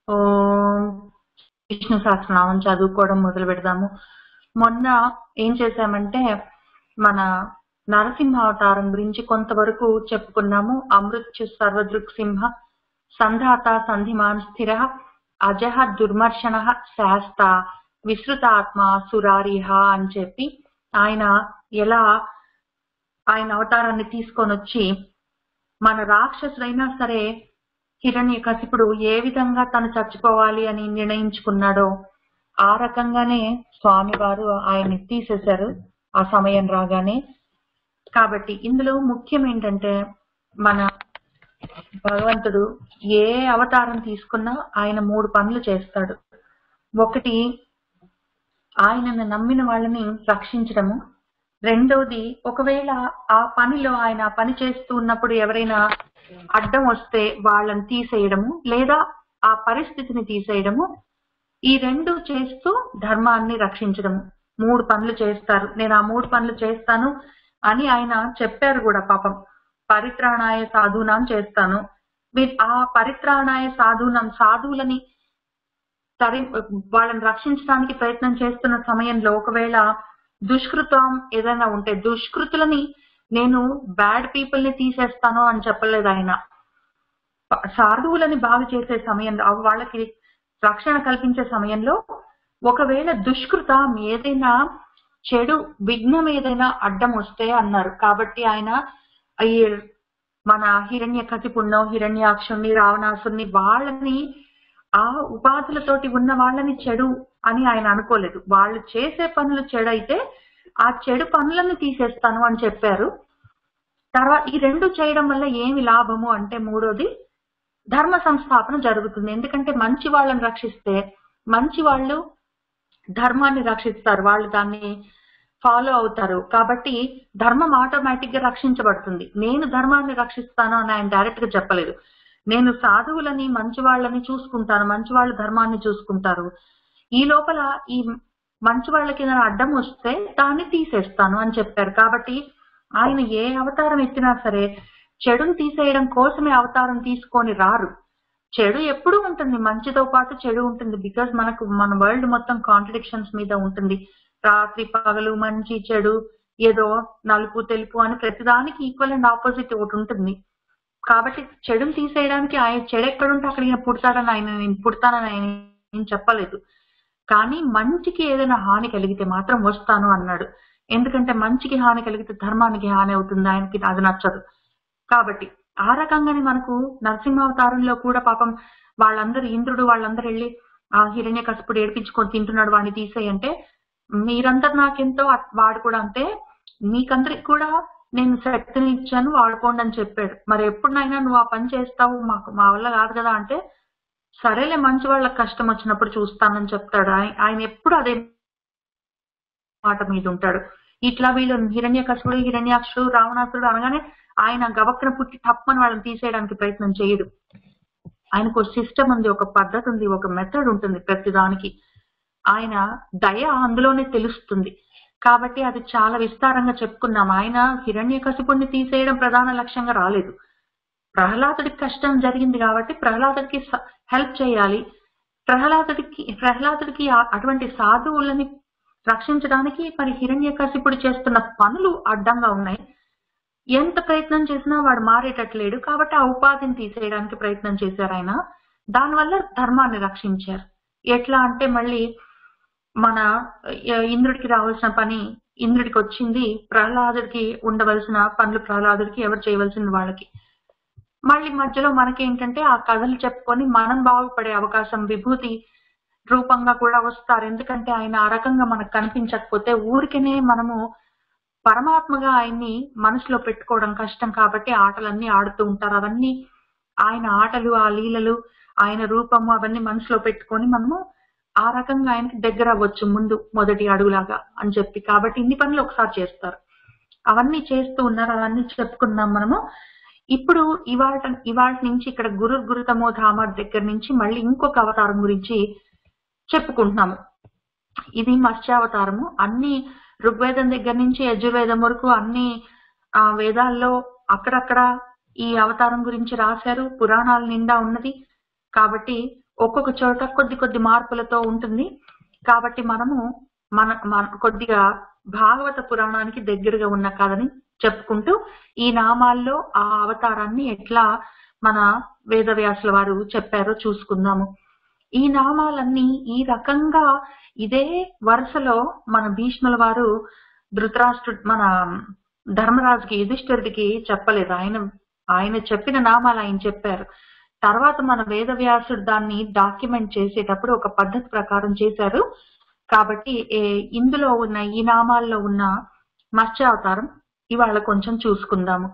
ఓం విష్ణు సహస్రనామం చదువుకోవడం మొదలు పెడదాము. మొన్న ఏం చేశామంటే మన నరసింహ అవతారం గురించి కొంతవరకు చెప్పుకున్నాము. అమృత్యు సర్వదృక్ సింహ సంధాత సంధిమాన్ స్థిర అజహ దుర్మర్షణ శాస్త విస్తృతాత్మ సురారిహ అని చెప్పి ఆయన ఎలా ఆయన అవతారాన్ని తీసుకొని వచ్చి మన రాక్షసుడైనా సరే హిరణ్యకశిపుడు ఏ విధంగా తను చచ్చిపోవాలి అని నిర్ణయించుకున్నాడో ఆ రకంగానే స్వామివారు ఆయన్ని తీసేశారు ఆ సమయం రాగానే. కాబట్టి ఇందులో ముఖ్యం ఏంటంటే మన భగవంతుడు ఏ అవతారం తీసుకున్నా ఆయన 3 పనులు చేస్తాడు. ఒకటి ఆయనను నమ్మిన వాళ్ళని రక్షించడము, రెండోది ఒకవేళ ఆ పనిలో ఆయన పని చేస్తూ ఉన్నప్పుడు ఎవరైనా అడ్డం వస్తే వాళ్ళని తీసేయడము లేదా ఆ పరిస్థితిని తీసేయడము. ఈ 2 చేస్తూ ధర్మాన్ని రక్షించడము. 3 పనులు చేస్తారు. నేను ఆ 3 పనులు చేస్తాను అని ఆయన చెప్పారు కూడా. పాపం పరిత్రాణాయ సాధూనాం చేస్తాను. మీరు ఆ పరిత్రాణాయ సాధూనాం సాధువులని వాళ్ళని రక్షించడానికి ప్రయత్నం చేస్తున్న సమయంలో ఒకవేళ దుష్కృతం ఏదైనా ఉంటే దుష్కృతులని నేను బ్యాడ్ పీపుల్ ని తీసేస్తాను అని చెప్పలేదు ఆయన. సాధువులని బాగు చేసే సమయంలో వాళ్ళకి రక్షణ కల్పించే సమయంలో ఒకవేళ దుష్కృతం ఏదైనా చెడు విఘ్నం ఏదైనా అడ్డం వస్తే అన్నారు. కాబట్టి ఆయన ఈ మన హిరణ్యకశిపుణ్ణో హిరణ్యాక్షుణ్ణి రావణాసుని వాళ్ళని ఆ ఉపాధులతోటి ఉన్న వాళ్ళని చెడు అని ఆయన అనుకోలేదు. వాళ్ళు చేసే పనులు చెడు అయితే ఆ చెడు పనులను తీసేస్తాను అని చెప్పారు. తర్వాత ఈ 2 చేయడం వల్ల ఏమి లాభము అంటే మూడోది ధర్మ సంస్థాపన జరుగుతుంది. ఎందుకంటే మంచి వాళ్ళని రక్షిస్తే మంచి వాళ్ళు ధర్మాన్ని రక్షిస్తారు, వాళ్ళు దాన్ని ఫాలో అవుతారు. కాబట్టి ధర్మం ఆటోమేటిక్ గా రక్షించబడుతుంది. నేను ధర్మాన్ని రక్షిస్తాను అని ఆయన డైరెక్ట్ గా చెప్పలేదు. నేను సాధువులని మంచి వాళ్ళని చూసుకుంటాను, మంచి వాళ్ళు ధర్మాన్ని చూసుకుంటారు. ఈ లోపల ఈ మంచి వాళ్ళకి ఏదైనా అడ్డం వస్తే దాన్ని తీసేస్తాను అని చెప్పారు. కాబట్టి ఆయన ఏ అవతారం ఎత్తినా సరే చెడుని తీసేయడం కోసమే అవతారం తీసుకొని రారు. చెడు ఎప్పుడు ఉంటుంది, మంచితో పాటు చెడు ఉంటుంది. బికాస్ మన వరల్డ్ మొత్తం కాంట్రడిక్షన్స్ మీద ఉంటుంది. రాత్రి పగలు మంచి చెడు ఏదో నలుపు తెలుపు అని ప్రతిదానికి ఈక్వల్ అండ్ ఆపోజిట్ ఒకటి ఉంటుంది. కాబట్టి చెడుని తీసేయడానికి ఆయన చెడు ఎక్కడుంటే అక్కడ ఈయన పుడతాడని నేను పుడతానని ఆయన ఏం చెప్పలేదు. కానీ మంచికి ఏదైనా హాని కలిగితే మాత్రం వస్తాను అన్నాడు. ఎందుకంటే మంచికి హాని కలిగితే ధర్మానికి హాని అవుతుంది, ఆయనకి అది నచ్చదు. కాబట్టి ఆ రకంగానే మనకు నరసింహావతారంలో కూడా పాపం వాళ్ళందరూ ఇంద్రుడు వాళ్ళందరూ వెళ్ళి ఆ హిరణ్యకశిపుడు ఏడిపించుకొని తింటున్నాడు వాడిని తీసేయంటే మీరందరు నాకెంతో వాడు కూడా అంతే, మీకందరికి కూడా నేను శక్తిని ఇచ్చాను వాడుకోండి అని చెప్పాడు. మరి ఎప్పుడునైనా నువ్వు ఆ పని చేస్తావు, మా వల్ల కాదు కదా అంటే సరేలే మంచి వాళ్ళకి కష్టం వచ్చినప్పుడు చూస్తానని చెప్తాడు. ఆయన ఎప్పుడు అదే మాట మీద ఉంటాడు. ఇట్లా వీళ్ళు హిరణ్యకశిపుడు హిరణ్యాక్షుడు రావణాసుడు అనగానే ఆయన గవక్కన పుట్టి తప్పని వాళ్ళని తీసేయడానికి ప్రయత్నం చేయడు. ఆయనకు సిస్టమ్ ఉంది, ఒక పద్ధతి ఉంది, ఒక మెథడ్ ఉంటుంది ప్రతిదానికి. ఆయన దయ అందులోనే తెలుస్తుంది. కాబట్టి అది చాలా విస్తారంగా చెప్పుకున్నాం. ఆయన హిరణ్యకశిపుడిని తీసేయడం ప్రధాన లక్ష్యంగా రాలేదు. ప్రహ్లాదుడికి కష్టం జరిగింది కాబట్టి ప్రహ్లాదుడికి హెల్ప్ చేయాలి. ప్రహ్లాదుడికి అటువంటి సాధువులని రక్షించడానికి మరి హిరణ్యకశిపుడు చేస్తున్న పనులు అడ్డంగా ఉన్నాయి. ఎంత ప్రయత్నం చేసినా వాడు మారేటట్లేడు. కాబట్టి ఆ ఉపాధిని తీసేయడానికి ప్రయత్నం చేశారు ఆయన. దానివల్ల ధర్మాన్ని రక్షించారు. ఎట్లా అంటే మళ్ళీ మన ఇంద్రుడికి రావాల్సిన పని ఇంద్రుడికి వచ్చింది, ప్రహ్లాదుడికి ఉండవలసిన పనులు ప్రహ్లాదుడికి, ఎవరు చేయవలసిన వాళ్ళకి. మళ్ళీ మధ్యలో మనకేంటంటే ఆ కథలు చెప్పుకొని మనం బాగుపడే అవకాశం విభూతి రూపంగా కూడా వస్తారు. ఎందుకంటే ఆయన ఆ రకంగా మనకు కనిపించకపోతే ఊరికనే మనము పరమాత్మగా ఆయన్ని మనసులో పెట్టుకోవడం కష్టం. కాబట్టి ఆటలన్నీ ఆడుతూ ఉంటారు. అవన్నీ ఆయన ఆటలు, ఆ లీలలు, ఆయన రూపము అవన్నీ మనసులో పెట్టుకొని మనము ఆ రకంగా ఆయనకి దగ్గర అవ్వచ్చు ముందు మొదటి అడుగులాగా అని చెప్పి. కాబట్టి ఇన్ని పనులు ఒకసారి చేస్తారు. అవన్నీ చేస్తూ ఉన్నారు. అవన్నీ చెప్పుకున్నాం మనము. ఇప్పుడు ఇవాళ నుంచి ఇక్కడ గురుతమో ధామ దగ్గర నుంచి మళ్ళీ ఇంకొక అవతారం గురించి చెప్పుకుంటున్నాము. ఇది మత్స్యావతారము. అన్ని ఋగ్వేదం దగ్గర నుంచి యజుర్వేదం వరకు అన్ని వేదాల్లో అక్కడక్కడ ఈ అవతారం గురించి రాశారు. పురాణాల నిండా ఉన్నది. కాబట్టి ఒక్కొక్క చోట కొద్ది కొద్ది మార్పులతో ఉంటుంది. కాబట్టి మనము మన కొద్దిగా భాగవత పురాణానికి దగ్గరగా ఉన్న కథని చెప్పుకుంటూ ఈ నామాల్లో ఆ అవతారాన్ని ఎట్లా మన వేదవ్యాసుల వారు చెప్పారో చూసుకుందాము. ఈ నామాలన్నీ ఈ రకంగా ఇదే వరుసలో మన భీష్ముల వారు ధృతరాష్ట్రుడు మన ధర్మరాజుకి యుధిష్ఠిరుడికి చెప్పలేదు. ఆయన చెప్పిన నామాలు ఆయన చెప్పారు. తర్వాత మన వేదవ్యాసుడు దాన్ని డాక్యుమెంట్ చేసేటప్పుడు ఒక పద్ధతి ప్రకారం చేశారు. కాబట్టి ఇందులో ఉన్న ఈ నామాల్లో ఉన్న మత్స్యావతారం ఇవాళ కొంచెం చూసుకుందాము.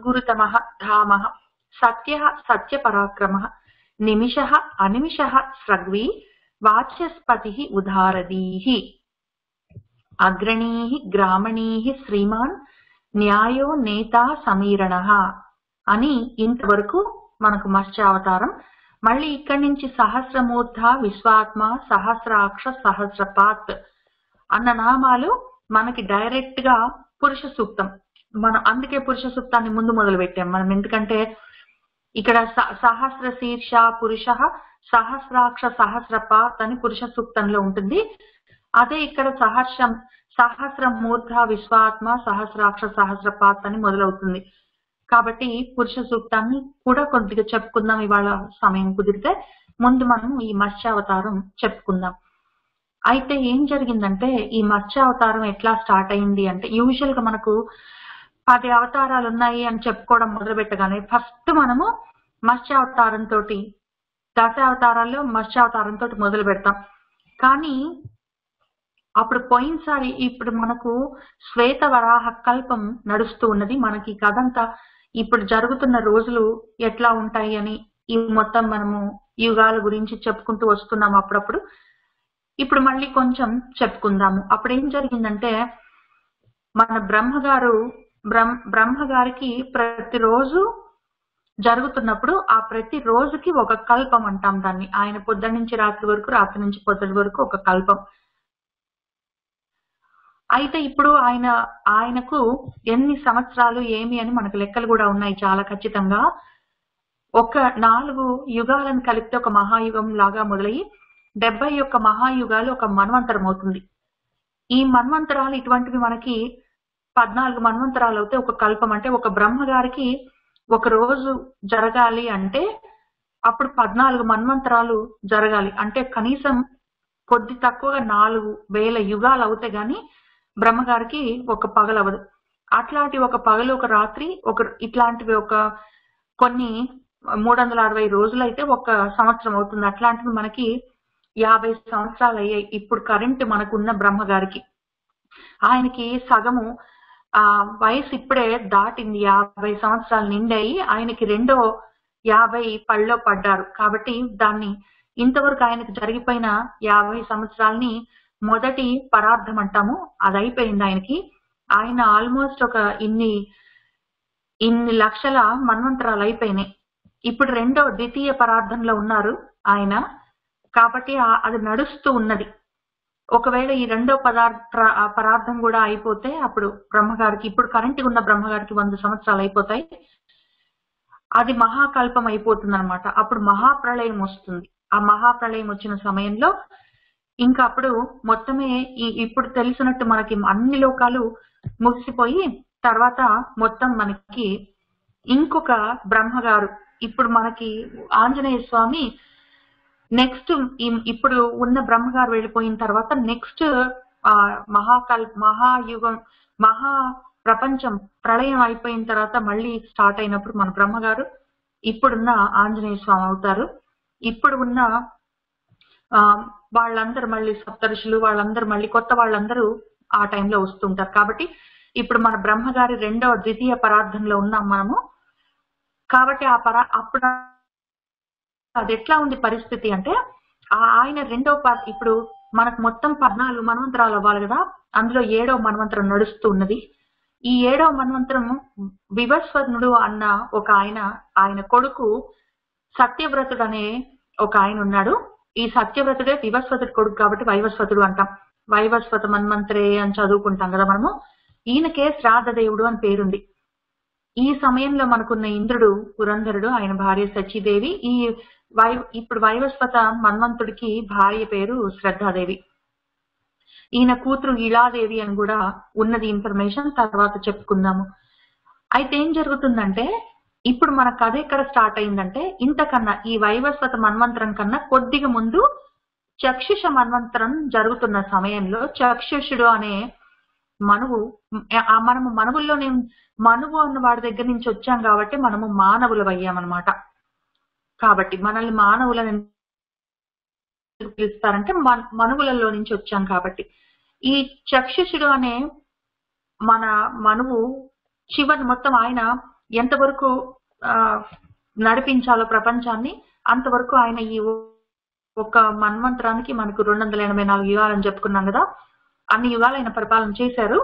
గురుతమ ధామ సత్య సత్య పరాక్రమ నిమిష అనిమిష స్రగ్వీ వాచస్పతి ఉదారదీహి అగ్రణీ గ్రామణీ శ్రీమాన్ న్యాయో నేత సమీరణ అని ఇంతవరకు మనకు మత్స్యావతారం. మళ్ళీ ఇక్కడి నుంచి సహస్రమూర్ధ విశ్వాత్మ సహస్రాక్ష సహస్రపాత్ అన్న నామాలు మనకి డైరెక్ట్ గా పురుష సూక్తం. మనం అందుకే పురుష సూక్తాన్ని ముందు మొదలు పెట్టాం మనం. ఎందుకంటే ఇక్కడ సహస్ర శీర్ష పురుష సహస్రాక్ష సహస్రపాత్ అని పురుష సూక్తంలో ఉంటుంది. అదే ఇక్కడ సహస్రమూర్ధ విశ్వాత్మ సహస్రాక్ష సహస్రపాత్ అని మొదలవుతుంది. కాబట్టి పురుష సూక్తాన్ని కూడా కొద్దిగా చెప్పుకుందాం ఇవాళ సమయం కుదిరితే. ముందు మనం ఈ మత్స్యావతారం చెప్పుకుందాం. అయితే ఏం జరిగిందంటే ఈ మత్స్యావతారం ఎట్లా స్టార్ట్ అయింది అంటే, యూజువల్ గా మనకు 10 అవతారాలు ఉన్నాయి అని చెప్పుకోవడం మొదలు పెట్టగానే ఫస్ట్ మనము మత్స్యావతారంతో దశావతారాల్లో మత్స్యావతారంతో మొదలు పెడతాం. కానీ అప్పుడు పోయినసారి ఇప్పుడు మనకు శ్వేత వరాహ కల్పం నడుస్తూ ఉన్నది. మనకి కథంతా ఇప్పుడు జరుగుతున్న రోజులు ఎట్లా ఉంటాయి అని ఈ మొత్తం మనము యుగాల గురించి చెప్పుకుంటూ వస్తున్నాం అప్పుడప్పుడు. ఇప్పుడు మళ్ళీ కొంచెం చెప్పుకుందాము. అప్పుడు ఏం జరిగిందంటే మన బ్రహ్మగారికి ప్రతిరోజు జరుగుతున్నప్పుడు ఆ ప్రతి రోజుకి ఒక కల్పం అంటాం దాన్ని. ఆయన పొద్దు నుంచి రాత్రి వరకు, రాత్రి నుంచి పొద్దుటి వరకు ఒక కల్పం. అయితే ఇప్పుడు ఆయనకు ఎన్ని సంవత్సరాలు ఏమి అని మనకు లెక్కలు కూడా ఉన్నాయి చాలా ఖచ్చితంగా. ఒక 4 యుగాలను కలిపితే ఒక మహాయుగం లాగా మొదలయ్యి 71 మహాయుగాలు ఒక మన్వంతరం అవుతుంది. ఈ మన్వంతరాలు ఇటువంటివి మనకి 14 మన్వంతరాలు అవుతే ఒక కల్పం. అంటే ఒక బ్రహ్మగారికి ఒక రోజు జరగాలి అంటే అప్పుడు 14 మన్వంతరాలు జరగాలి. అంటే కనీసం కొద్ది తక్కువగా 4000 యుగాలు అవుతే గాని బ్రహ్మగారికి ఒక పగలు అవ్వదు. అట్లాంటి ఒక పగలు ఒక రాత్రి ఇట్లాంటివి ఒక కొన్ని 360 రోజులు అయితే ఒక సంవత్సరం అవుతుంది. అట్లాంటివి మనకి 50 సంవత్సరాలు అయ్యాయి ఇప్పుడు కరెంట్ మనకున్న బ్రహ్మగారికి. ఆయనకి సగము వయసు ఇప్పుడే దాటింది, 50 సంవత్సరాలు నిండాయి. ఆయనకి రెండో 50 పళ్ళలో పడ్డారు. కాబట్టి దాన్ని ఇంతవరకు ఆయనకు జరిగిపోయిన 50 సంవత్సరాలని మొదటి పరార్థం అంటాము. అది అయిపోయింది ఆయనకి. ఆయన ఆల్మోస్ట్ ఒక ఇన్ని లక్షల మన్వంతరాలు అయిపోయినాయి. ఇప్పుడు ద్వితీయ పరార్థంలో ఉన్నారు ఆయన. కాబట్టి అది నడుస్తూ ఉన్నది. ఒకవేళ ఈ రెండో పరార్థం కూడా అయిపోతే అప్పుడు బ్రహ్మగారికి, ఇప్పుడు కరెంట్ ఉన్న బ్రహ్మగారికి 100 సంవత్సరాలు అయిపోతాయి. అది మహాకల్పం అయిపోతుంది అనమాట. అప్పుడు మహాప్రళయం వస్తుంది. ఆ మహాప్రళయం వచ్చిన సమయంలో ఇంకా అప్పుడు మొత్తమే ఇప్పుడు తెలిసినట్టు మనకి అన్ని లోకాలు ముగిసిపోయి తర్వాత మొత్తం మనకి ఇంకొక బ్రహ్మగారు, ఇప్పుడు మనకి ఆంజనేయ స్వామి నెక్స్ట్ ఇప్పుడు ఉన్న బ్రహ్మగారు వెళ్ళిపోయిన తర్వాత నెక్స్ట్ మహాయుగం ప్రపంచం ప్రళయం అయిపోయిన తర్వాత మళ్ళీ స్టార్ట్ అయినప్పుడు మన బ్రహ్మగారు ఇప్పుడున్న ఆంజనేయ స్వామి అవుతారు. ఇప్పుడు ఉన్న వాళ్ళందరూ మళ్ళీ సప్తఋషులు వాళ్ళందరూ మళ్ళీ కొత్త వాళ్ళందరూ ఆ టైంలో వస్తుంటారు. కాబట్టి ఇప్పుడు మన బ్రహ్మగారి ద్వితీయ పరార్థంలో ఉన్నాం మనము. కాబట్టి అప్పుడు అది ఎట్లా ఉంది పరిస్థితి అంటే ఆయన ఇప్పుడు మనకు మొత్తం 14 మన్వంతరాలు అవ్వాలి కదా. అందులో 7వ మన్వంతరం నడుస్తూ ఉన్నది. ఈ 7వ మన్వంతరం వివస్వతుడు అన్న ఒక ఆయన కొడుకు సత్యవ్రతుడు అనే ఒక ఆయన ఉన్నాడు. ఈ సత్యవ్రతుడే వివస్వతుడు కొడుకు కాబట్టి వైవస్వతుడు అంటాం. వైవస్వత మన్వంతరే అని చదువుకుంటాం కదా మనము. ఈయనకే శ్రాద్ధ దేవుడు అని పేరుంది. ఈ సమయంలో మనకున్న ఇంద్రుడు పురంధరుడు, ఆయన భార్య సచీదేవి, ఈ ఇప్పుడు వైవస్వత మన్వంతుడికి భార్య పేరు శ్రద్ధాదేవి, ఈయన కూతురు ఇళాదేవి అని కూడా ఉన్నది ఇన్ఫర్మేషన్, తర్వాత చెప్పుకుందాము. అయితే ఏం జరుగుతుందంటే ఇప్పుడు మన కథ ఎక్కడ స్టార్ట్ అయిందంటే ఇంతకన్నా ఈ వైవస్వత మన్వంతరం కన్నా కొద్దిగా ముందు చక్షుష మన్వంతరం జరుగుతున్న సమయంలో చక్షుషుడు అనే మనము మనువుల్లోనే మనువు అన్న వాడి దగ్గర నుంచి వచ్చాం కాబట్టి మనము మానవులు అయ్యామన్నమాట. కాబట్టి మనల్ని మానవులని పిలుస్తారంటే మనువులలో నుంచి వచ్చాం కాబట్టి. ఈ చక్షుషుడు అనే మన మనువు చివరి మొత్తం ఆయన ఎంతవరకు నడిపించాలో ప్రపంచాన్ని అంతవరకు ఆయన ఈ ఒక మన్వంతరానికి మనకు 284 యుగాలని చెప్పుకున్నాం కదా, అన్ని యుగాలు ఆయన పరిపాలన చేశారు.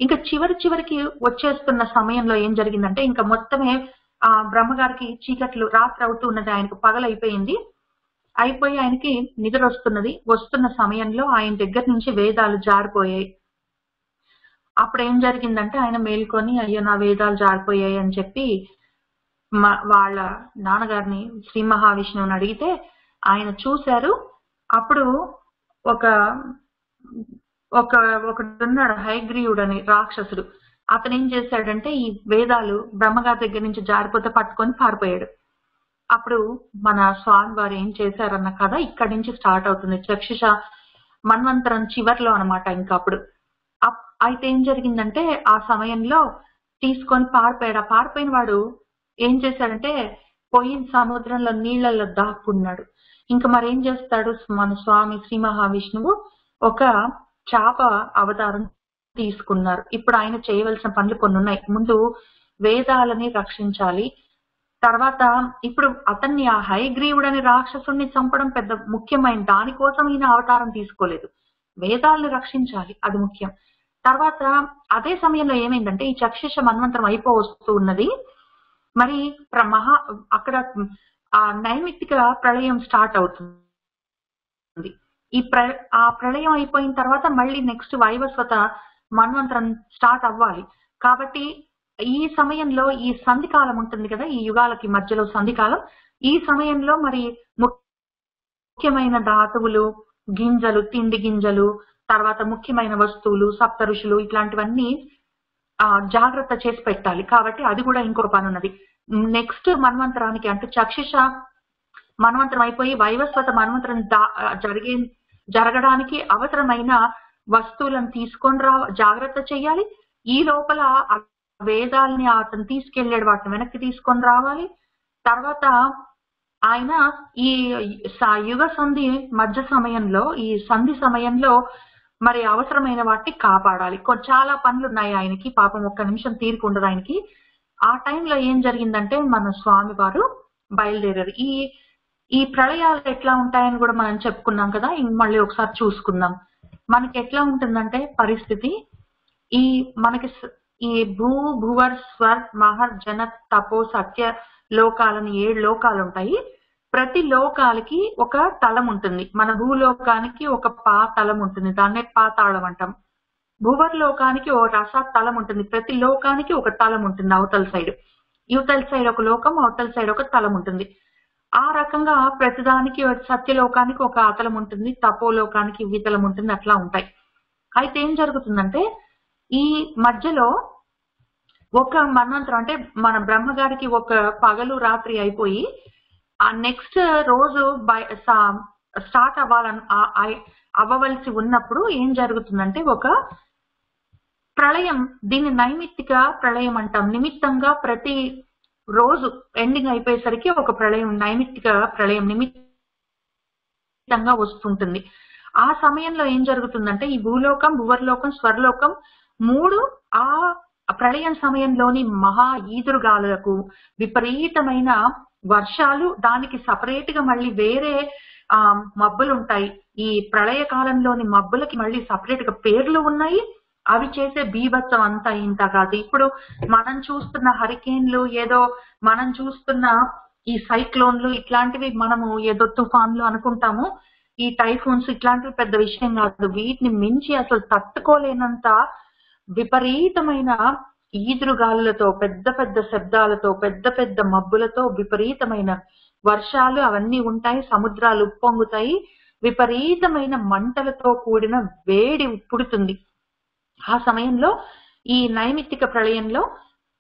ఇంకా చివరికి వచ్చేస్తున్న సమయంలో ఏం జరిగిందంటే ఇంకా మొత్తమే బ్రహ్మగారికి చీకట్లు రాత్రి అవుతూ ఉన్నది, ఆయనకు పగలైపోయింది. అయిపోయి ఆయనకి నిద్ర వస్తున్న సమయంలో ఆయన దగ్గర నుంచి వేదాలు జారిపోయాయి. అప్పుడు ఏం జరిగిందంటే ఆయన మేల్కొని అయ్యో నా వేదాలు జారిపోయాయి అని చెప్పి వాళ్ళ నాన్నగారిని శ్రీ మహావిష్ణువుని అడిగితే ఆయన చూశారు. అప్పుడు ఒకడున్నాడు హయగ్రీవుడు అని రాక్షసుడు, అతను ఏం చేశాడంటే ఈ వేదాలు బ్రహ్మగారి దగ్గర నుంచి జారిపోతే పట్టుకొని పారిపోయాడు. అప్పుడు మన స్వామి వారు ఏం చేశారన్న కథ ఇక్కడి నుంచి స్టార్ట్ అవుతుంది, చక్షుష మన్వంతరం చివర్లో అనమాట. ఇంకా అప్పుడు అయితే ఏం జరిగిందంటే ఆ సమయంలో తీసుకొని పారిపోయాడు. ఆ పారిపోయిన వాడు ఏం చేశాడంటే పోయిన సముద్రంలో నీళ్లలో దాక్కున్నాడు. ఇంకా మరేం చేస్తాడు మన స్వామి శ్రీ మహావిష్ణువు ఒక చాప అవతారం తీసుకున్నారు. ఇప్పుడు ఆయన చేయవలసిన పనులు కొన్ని ఉన్నాయి. ముందు వేదాలని రక్షించాలి, తర్వాత ఇప్పుడు అతన్ని ఆ హయగ్రీవుడని రాక్షసుడిని చంపడం పెద్ద ముఖ్యమైన, దానికోసం ఈయన అవతారం తీసుకోలేదు, వేదాలను రక్షించాలి అది ముఖ్యం. తర్వాత అదే సమయంలో ఏమైందంటే ఈ చక్షుష మన్వంతరం వస్తూ ఉన్నది. మరి అక్కడ ఆ నైమిత్తిక ప్రళయం స్టార్ట్ అవుతుంది. ఆ ప్రళయం అయిపోయిన తర్వాత మళ్ళీ నెక్స్ట్ వైవస్వత మన్వంతరం స్టార్ట్ అవ్వాలి. కాబట్టి ఈ సమయంలో ఈ సంధికాలం ఉంటుంది కదా, ఈ యుగాలకి మధ్యలో సంధికాలం, ఈ సమయంలో మరి ముఖ్యమైన ధాతువులు, గింజలు, తిండి గింజలు, తర్వాత ముఖ్యమైన వస్తువులు, సప్త ఋషులు ఇట్లాంటివన్నీ జాగ్రత్త చేసి పెట్టాలి. కాబట్టి అది కూడా ఇంకొక పని ఉన్నది. నెక్స్ట్ మన్వంతరానికి అంటే చక్షుష మన్వంతరం అయిపోయి వైవస్వత మన్వంతరం జరగడానికి అవసరమైన వస్తువులను తీసుకొని జాగ్రత్త చేయాలి. ఈ లోపల వేదాలని అతను తీసుకెళ్ళాడు, వాటిని వెనక్కి తీసుకొని రావాలి. తర్వాత ఆయన ఈ యుగ సంధి మధ్య సమయంలో ఈ సంధి సమయంలో మరి అవసరమైన వాటిని కాపాడాలి. చాలా పనులు ఉన్నాయి ఆయనకి, పాపం ఒక్క నిమిషం తీరిక ఉండదు ఆయనకి. ఆ టైంలో ఏం జరిగిందంటే మన స్వామి వారు బయలుదేరారు. ఈ ప్రళయాలు ఎట్లా ఉంటాయని కూడా మనం చెప్పుకున్నాం కదా, మళ్ళీ ఒకసారి చూసుకుందాం. మనకి ఎట్లా ఉంటుందంటే పరిస్థితి, మనకి ఈ భూవర్ స్వర్ మహర్ జన తపో సత్య లోకాలని 7 లోకాలు ఉంటాయి. ప్రతి లోకాలకి ఒక తలం ఉంటుంది. మన భూలోకానికి ఒక తలం ఉంటుంది, దాన్నే పాతాళం అంటాం. భూవర్ లోకానికి ఓ రస తలం ఉంటుంది. ప్రతి లోకానికి ఒక తలం ఉంటుంది, అవతల సైడ్ యువతల సైడ్ ఒక లోకం, అవతల సైడ్ ఒక తలం ఉంటుంది. ఆ రకంగా ప్రతిదానికి సత్యలోకానికి ఒక అతలం ఉంటుంది, తపోలోకానికి వితలం ఉంటుంది, అట్లా ఉంటాయి. అయితే ఏం జరుగుతుందంటే ఈ మధ్యలో ఒక మన్వంతరం అంటే మన బ్రహ్మగారికి ఒక పగలు రాత్రి అయిపోయి ఆ నెక్స్ట్ రోజు స్టార్ట్ అవ్వవలసి ఉన్నప్పుడు ఏం జరుగుతుందంటే ఒక ప్రళయం, దీన్ని నైమిత్తిక ప్రళయం అంటాం. నిమిత్తంగా ప్రతి రోజు ఎండింగ్ అయిపోయేసరికి ఒక ప్రళయం, నైమిత్తిక ప్రళయం నిమిత్తంగా వస్తుంటుంది. ఆ సమయంలో ఏం జరుగుతుందంటే ఈ భూలోకం, భువర్లోకం, స్వర్లోకం 3 ఆ ప్రళయం సమయంలోని మహా ఈదురుగాలులకు విపరీతమైన వర్షాలు, దానికి సపరేట్ గా మళ్ళీ వేరే మబ్బులు ఉంటాయి. ఈ ప్రళయ కాలంలోని మబ్బులకి మళ్ళీ సపరేట్ గా పేర్లు ఉన్నాయి. అవి చేసే బీభత్సం అంతా ఇంత కాదు. ఇప్పుడు మనం చూస్తున్న హరికేన్లు, ఏదో మనం చూస్తున్న ఈ సైక్లోన్లు ఇట్లాంటివి మనము ఏదో తుఫాన్లు అనుకుంటాము. ఈ టైఫూన్స్ ఇట్లాంటివి పెద్ద విషయం కాదు. వీటిని మించి అసలు తట్టుకోలేనంత విపరీతమైన ఈదురుగాలులతో, పెద్ద పెద్ద శబ్దాలతో, పెద్ద పెద్ద మబ్బులతో, విపరీతమైన వర్షాలు అవన్నీ ఉంటాయి, సముద్రాలు ఉప్పొంగుతాయి, విపరీతమైన మంటలతో కూడిన వేడి పుడుతుంది. ఆ సమయంలో ఈ నైమిత్తిక ప్రళయంలో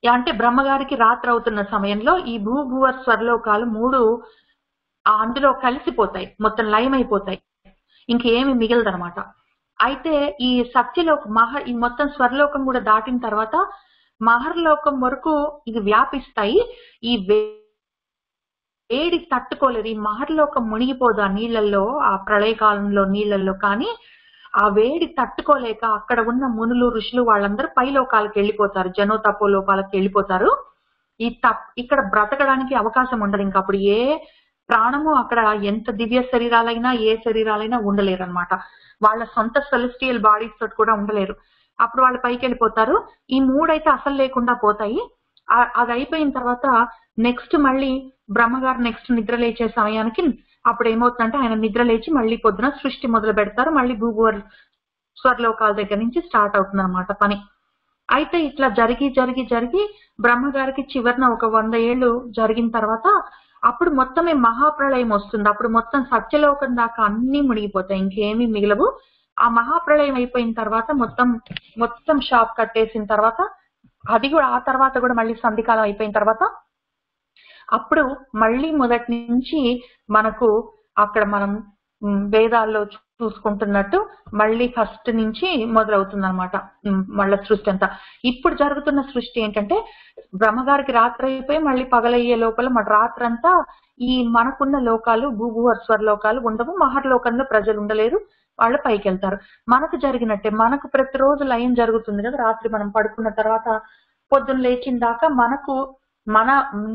అంటే బ్రహ్మగారికి రాత్రి అవుతున్న సమయంలో ఈ భూభువ స్వర్లోకాలు 3 అందులో కలిసిపోతాయి, మొత్తం లయమైపోతాయి, ఇంకేమి మిగలదనమాట. అయితే ఈ సత్యలోక ఈ మొత్తం స్వర్లోకం కూడా దాటిన తర్వాత మహర్లోకం వరకు ఇది వ్యాపిస్తాయి. ఈ వేడి తట్టుకోలేదు, ఈ మహర్లోకం మునిగిపోదు ఆ నీళ్లలో, ఆ ప్రళయకాలంలో నీళ్లలో. కానీ ఆ వేడి తట్టుకోలేక అక్కడ ఉన్న మునులు ఋషులు వాళ్ళందరూ పై లోకాలకు వెళ్ళిపోతారు, జనోతపో లోకాలకు వెళ్ళిపోతారు. ఇక్కడ బ్రతకడానికి అవకాశం ఉండదు. ఇంకా అప్పుడు ఏ ప్రాణము అక్కడ ఎంత దివ్య శరీరాలైనా ఏ శరీరాలైనా ఉండలేరు అనమాట. వాళ్ళ సొంత సెలెస్టియల్ బాడీస్ తోటి కూడా ఉండలేరు. అప్పుడు వాళ్ళు పైకి వెళ్ళిపోతారు. ఈ 3 అయితే అసలు లేకుండా పోతాయి. అది అయిపోయిన తర్వాత నెక్స్ట్ మళ్ళీ బ్రహ్మగారు నెక్స్ట్ నిద్ర లేచే సమయానికి అప్పుడు ఏమవుతుందంటే ఆయన నిద్ర లేచి మళ్ళీ పొద్దున సృష్టి మొదలు పెడతారు. మళ్ళీ భూభువ స్వర్లోకాల దగ్గర నుంచి స్టార్ట్ అవుతుంది అనమాట పని. అయితే ఇట్లా జరిగి జరిగి జరిగి బ్రహ్మగారికి చివరిన ఒక 100 ఏళ్ళు జరిగిన తర్వాత అప్పుడు మొత్తమే మహాప్రళయం వస్తుంది. అప్పుడు మొత్తం సత్యలోకం దాకా అన్ని మునిగిపోతాయి, ఇంకేమీ మిగలవు. ఆ మహాప్రళయం అయిపోయిన తర్వాత మొత్తం షాప్ కట్టేసిన తర్వాత అది కూడా ఆ తర్వాత కూడా మళ్ళీ సంధికాలం అయిపోయిన తర్వాత అప్పుడు మళ్ళీ మొదటి నుంచి మనకు అక్కడ మనం వేదాల్లో చూసుకుంటున్నట్టు మళ్ళీ ఫస్ట్ నుంచి మొదలవుతుంది అనమాట మళ్ళీ సృష్టి అంతా. ఇప్పుడు జరుగుతున్న సృష్టి ఏంటంటే బ్రహ్మగారికి రాత్రి అయిపోయి మళ్ళీ పగలయ్యే లోపల మన రాత్రంతా ఈ మనకున్న లోకాలు భూభువ స్వర్లోకాలు ఉండవు, మహర్లోకంలో ప్రజలు ఉండలేరు, వాళ్ళు పైకి వెళ్తారు. మనకు జరిగినట్టే మనకు ప్రతిరోజు లయం జరుగుతుంది కదా. రాత్రి మనం పడుకున్న తర్వాత పొద్దున్న లేచిన దాకా మనకు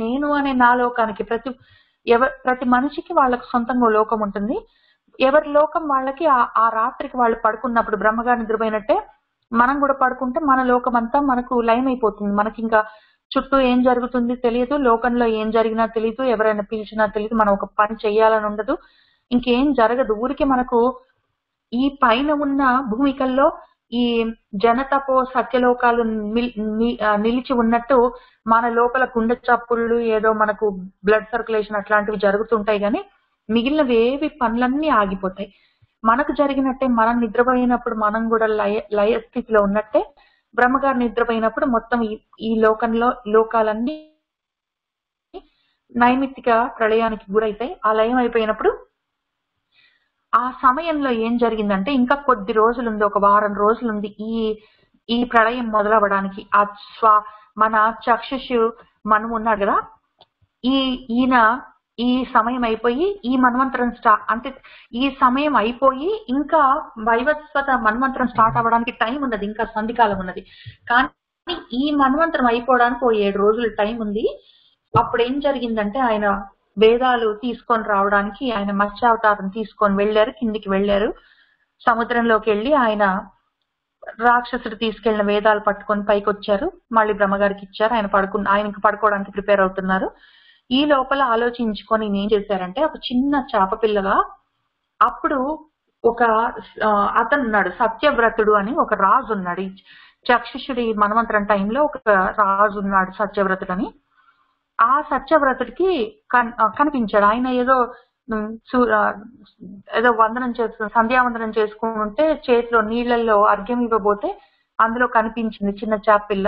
నేను అనే నా లోకానికి ప్రతి మనిషికి వాళ్ళకు సొంతంగా లోకం ఉంటుంది. ఎవరి లోకం వాళ్ళకి ఆ రాత్రికి వాళ్ళు పడుకున్నప్పుడు బ్రహ్మగారు నిద్రపోయినట్టే మనం కూడా పడుకుంటే మన లోకం అంతా మనకు లయం అయిపోతుంది. మనకి ఇంకా చుట్టూ ఏం జరుగుతుంది తెలియదు, లోకంలో ఏం జరిగినా తెలియదు, ఎవరైనా పిలిచినా తెలియదు, మనం ఒక పని చెయ్యాలని ఉండదు, ఇంకేం జరగదు. ఊరికి మనకు ఈ పైన ఉన్న భూమికల్లో ఈ జనతపో సత్యలోకాలు నిలిచి ఉన్నట్టు మన లోపల గుండె చప్పుళ్ళు ఏదో మనకు బ్లడ్ సర్క్యులేషన్ అట్లాంటివి జరుగుతుంటాయి. కానీ మిగిలినవి ఏవి పనులన్నీ ఆగిపోతాయి. మనకు జరిగినట్టే మనం నిద్రపోయినప్పుడు మనం కూడా లయ స్థితిలో ఉన్నట్టే బ్రహ్మగారు నిద్రపోయినప్పుడు మొత్తం ఈ లోకాలన్నీ నైమిత్తిక ప్రళయానికి గురైతాయి. ఆ లయం అయిపోయినప్పుడు ఆ సమయంలో ఏం జరిగిందంటే ఇంకా కొద్ది రోజులుంది, ఒక వారం రోజులుంది ఈ ప్రళయం మొదలవడానికి. మన చక్షుషు మనం ఉన్నాడు కదా, ఈయన ఈ సమయం అయిపోయి ఈ మన్వంతరం అంటే ఈ సమయం అయిపోయి ఇంకా వైవస్వత మన్వంతరం స్టార్ట్ అవ్వడానికి టైం ఉన్నది, ఇంకా సంధికాలం ఉన్నది. కానీ ఈ మన్వంతరం అయిపోవడానికి 7 రోజులు టైం ఉంది. అప్పుడు ఏం జరిగిందంటే ఆయన వేదాలు తీసుకొని రావడానికి ఆయన మత్స్యావతారం తీసుకొని వెళ్ళారు, కిందికి వెళ్ళారు, సముద్రంలోకి వెళ్ళి ఆయన రాక్షసుడు తీసుకెళ్లిన వేదాలు పట్టుకొని పైకి వచ్చారు, మళ్ళీ బ్రహ్మగారికి ఇచ్చారు. ఆయనకి పడుకోవడానికి ప్రిపేర్ అవుతున్నారు. ఈ లోపల ఆలోచించుకొని ఏం చేశారంటే ఒక చిన్న చేప పిల్లగా అప్పుడు ఒక అతను ఉన్నాడు, సత్యవ్రతుడు అని ఒక రాజు ఉన్నాడు. చక్షుషుడి మన్వంతరం టైంలో ఒక రాజు ఉన్నాడు సత్యవ్రతుడు అని. ఆ సత్యవ్రతుడికి కనిపించాడు. ఆయన ఏదో సంధ్యావందనం చేసుకుంటే చేతిలో నీళ్లలో అర్ఘ్యం ఇవ్వబోతే అందులో కనిపించింది చిన్న చేపపిల్ల.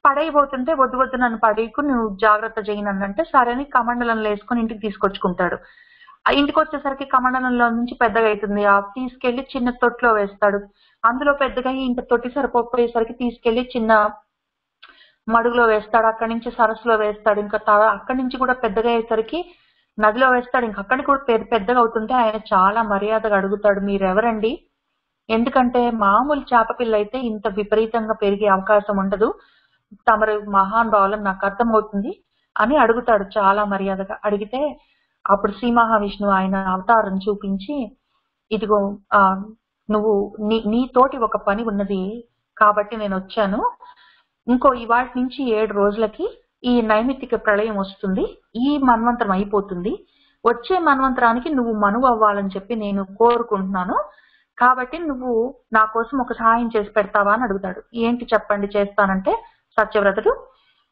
పడైపోతుంటే వద్దు వద్దు నన్ను పడేకు, నువ్వు జాగ్రత్త చేయనంటే సరేని కమండలంలో వేసుకొని ఇంటికి తీసుకొచ్చుకుంటాడు. ఆ ఇంటికి వచ్చేసరికి కమండలంలో నుంచి పెద్దగా అవుతుంది, తీసుకెళ్లి చిన్న తొట్టిలో వేస్తాడు. అందులో పెద్దగా ఇంత తొట్టి సరిపోయేసరికి తీసుకెళ్లి చిన్న మడుగులో వేస్తాడు, అక్కడి నుంచి సరస్సులో వేస్తాడు, ఇంకా అక్కడి నుంచి కూడా పెద్దగా అయ్యేసరికి నదిలో వేస్తాడు. ఇంకా అక్కడికి కూడా పెద్దగా అవుతుంటే ఆయన చాలా మర్యాదగా అడుగుతాడు, మీరెవరండి? ఎందుకంటే మామూలు చేపపిల్ల అయితే ఇంత విపరీతంగా పెరిగే అవకాశం ఉండదు, తమరు మహానుభావులను నాకు అర్థమవుతుంది అని అడుగుతాడు చాలా మర్యాదగా. అడిగితే అప్పుడు శ్రీ మహావిష్ణువు ఆయన అవతారం చూపించి, ఇదిగో నువ్వు నీతోటి ఒక పని ఉన్నది కాబట్టి నేను వచ్చాను, ఇంకో ఇవాటి నుంచి 7 రోజులకి ఈ నైమిత్తిక ప్రళయం వస్తుంది, ఈ మన్వంతరం అయిపోతుంది, వచ్చే మన్వంతరానికి నువ్వు మనువు అవ్వాలని చెప్పి నేను కోరుకుంటున్నాను, కాబట్టి నువ్వు నా కోసం ఒక సహాయం చేసి పెడతావా అని అడుగుతాడు. ఏంటి చెప్పండి చేస్తానంటే సత్యవ్రతుడు.